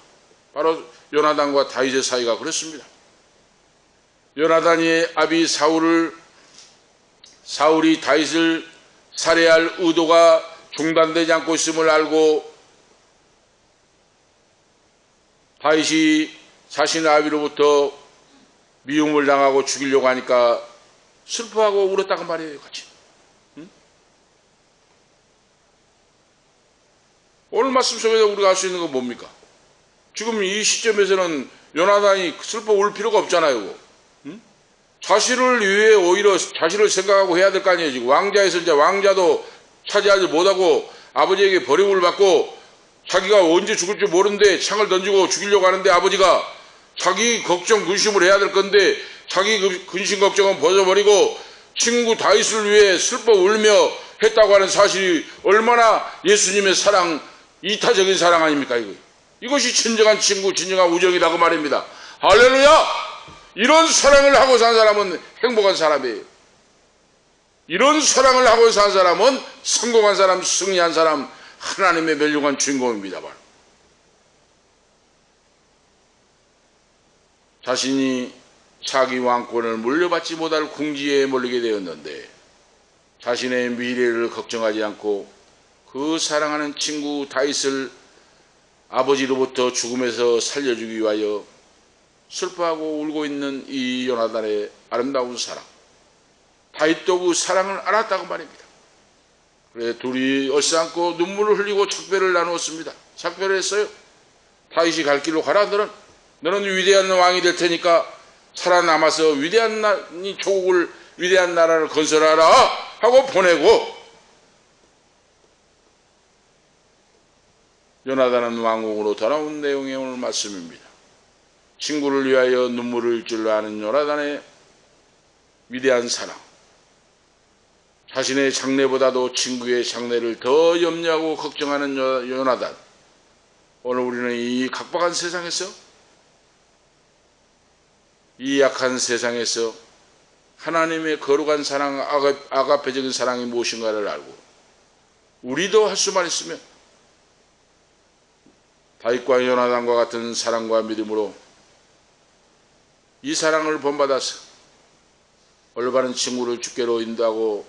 바로 요나단과 다윗의 사이가 그렇습니다. 요나단이 아비 사울이 다윗을 살해할 의도가 중단되지 않고 있음을 알고 다윗이 자신의 아비로부터 미움을 당하고 죽이려고 하니까 슬퍼하고 울었다고 말이에요. 같이. 응? 오늘 말씀 속에서 우리가 알 수 있는 건 뭡니까? 지금 이 시점에서는 요나단이 슬퍼 울 필요가 없잖아요. 응? 자신을 위해 오히려 자신을 생각하고 해야 될 거 아니에요. 지금 왕자에서 이제 왕자도 차지하지 못하고 아버지에게 버림을 받고 자기가 언제 죽을지 모르는데 창을 던지고 죽이려고 하는데 아버지가 자기 걱정 근심을 해야 될 건데 자기 근심 걱정은 벗어버리고 친구 다윗을 위해 슬퍼 울며 했다고 하는 사실이 얼마나 예수님의 사랑, 이타적인 사랑 아닙니까? 이것이 진정한 친구, 진정한 우정이다 그 말입니다. 할렐루야! 이런 사랑을 하고 산 사람은 행복한 사람이에요. 이런 사랑을 하고 산 사람은 성공한 사람, 승리한 사람, 하나님의 멸류관 주인공입니다. 바로. 자신이 자기 왕권을 물려받지 못할 궁지에 몰리게 되었는데 자신의 미래를 걱정하지 않고 그 사랑하는 친구 다윗을 아버지로부터 죽음에서 살려주기 위하여 슬퍼하고 울고 있는 이 요나단의 아름다운 사랑, 다윗도 그 사랑을 알았다고 말입니다. 그래 둘이 얼싸안고 눈물을 흘리고 작별을 나누었습니다. 작별을 했어요. 다윗이 갈 길로 가라. 너는 위대한 왕이 될 테니까 살아남아서 위대한 조국을 위대한 나라를 건설하라 하고 보내고 요나단은 왕궁으로 돌아온 내용의 오늘 말씀입니다. 친구를 위하여 눈물을 흘릴 아는 요나단의 위대한 사랑, 자신의 장래보다도 친구의 장래를 더 염려하고 걱정하는 요나단. 오늘 우리는 이 각박한 세상에서, 이 약한 세상에서 하나님의 거룩한 사랑, 아가페적인 사랑이 무엇인가를 알고 우리도 할 수만 있으면 다윗과 요나단과 같은 사랑과 믿음으로 이 사랑을 본받아서 올바른 친구를 주께로 인도하고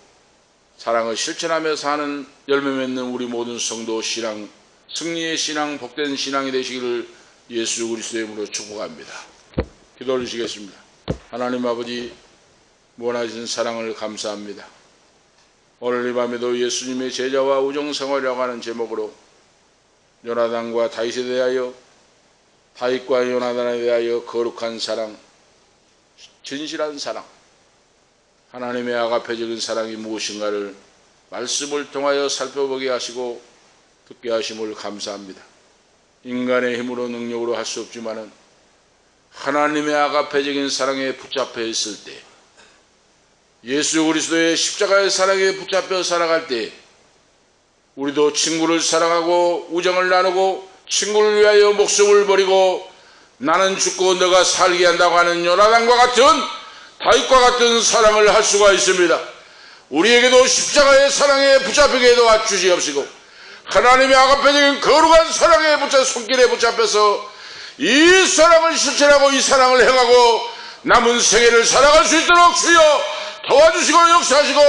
사랑을 실천하며 사는 열매 맺는 우리 모든 성도 신앙, 승리의 신앙, 복된 신앙이 되시기를 예수 그리스도의 이름으로 축복합니다. 기도 올리시겠습니다. 하나님 아버지, 무한하신 사랑을 감사합니다. 오늘 이 밤에도 예수님의 제자와 우정생활이라고 하는 제목으로 요나단과 다윗에 대하여, 다윗과 요나단에 대하여 거룩한 사랑, 진실한 사랑, 하나님의 아가페적인 사랑이 무엇인가를 말씀을 통하여 살펴보게 하시고 듣게 하심을 감사합니다. 인간의 힘으로 능력으로 할 수 없지만은 하나님의 아가페적인 사랑에 붙잡혀 있을 때, 예수 그리스도의 십자가의 사랑에 붙잡혀 살아갈 때 우리도 친구를 사랑하고 우정을 나누고 친구를 위하여 목숨을 버리고 나는 죽고 너가 살게 한다고 하는 요나단과 같은, 다윗과 같은 사랑을 할 수가 있습니다. 우리에게도 십자가의 사랑에 붙잡히게 도와 주시옵시고 하나님의 아가페적인 거룩한 사랑에 손길에 붙잡혀서 이 사랑을 실천하고 이 사랑을 행하고 남은 생애를 살아갈 수 있도록 주여 도와주시고 역사하시고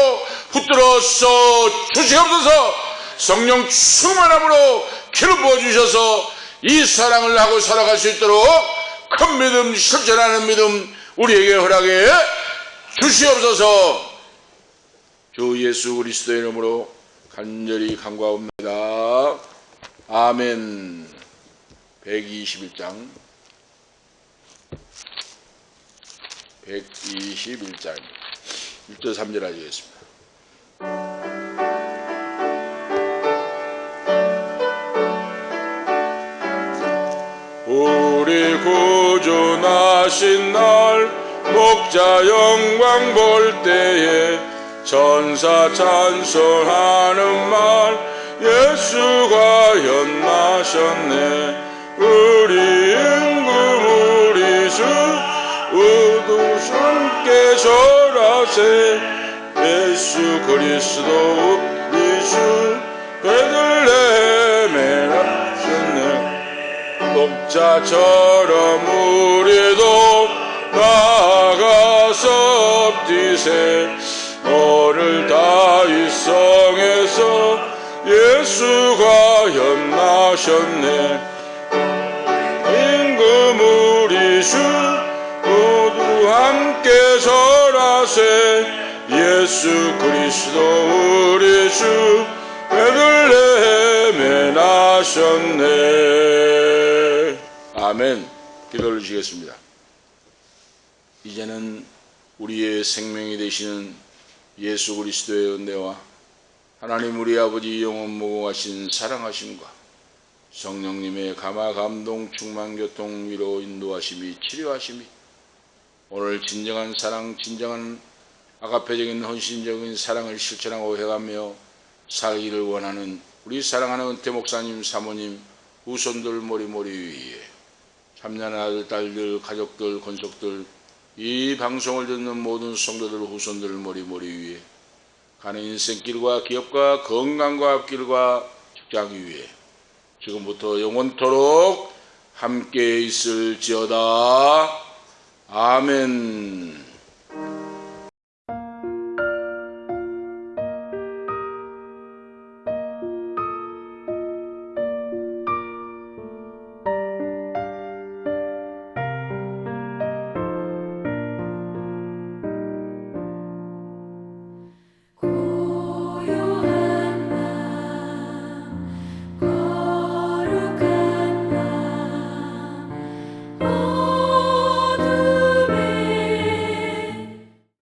붙들어서 주시옵소서. 성령 충만함으로 기름 부어주셔서 이 사랑을 하고 살아갈 수 있도록 큰 믿음, 실천하는 믿음 우리에게 허락해 주시옵소서. 주 예수 그리스도의 이름으로 간절히 간구하옵나이다. 아멘. 121장 121장입니다. 1절 3절 하시겠습니다. 우리 구주 나신 날 목자 영광 볼 때에 천사 찬송하는 말 예수가 연나셨네. 우리 임금 우리 주 우두선께 절하세. 예수 그리스도 우리 주 베들레헴에 나셨네. 목자처럼 우리도 나아가서 뛰세. 오늘 다윗 성에서 예수가 연나셨네. 임금 우리 주 모두 함께 절하세. 예수 그리스도 우리 주 베들레헴에 나셨네. 아멘. 기도 올리시겠습니다. 이제는 우리의 생명이 되시는 예수 그리스도의 은혜와 하나님 우리 아버지 영원 무궁하신 사랑하심과 성령님의 감화 감동 충만 교통 위로 인도하심이 치료하심이 오늘 진정한 사랑, 진정한 아가페적인 헌신적인 사랑을 실천하고 해가며 살기를 원하는 우리 사랑하는 은퇴 목사님, 사모님, 후손들 모리모리 위에 참여하는 아들, 딸들, 가족들, 권속들, 이 방송을 듣는 모든 성도들, 후손들 모리모리 위에 가는 인생길과 기업과 건강과 앞길과 직장 위에 지금부터 영원토록 함께 있을지어다. 아멘.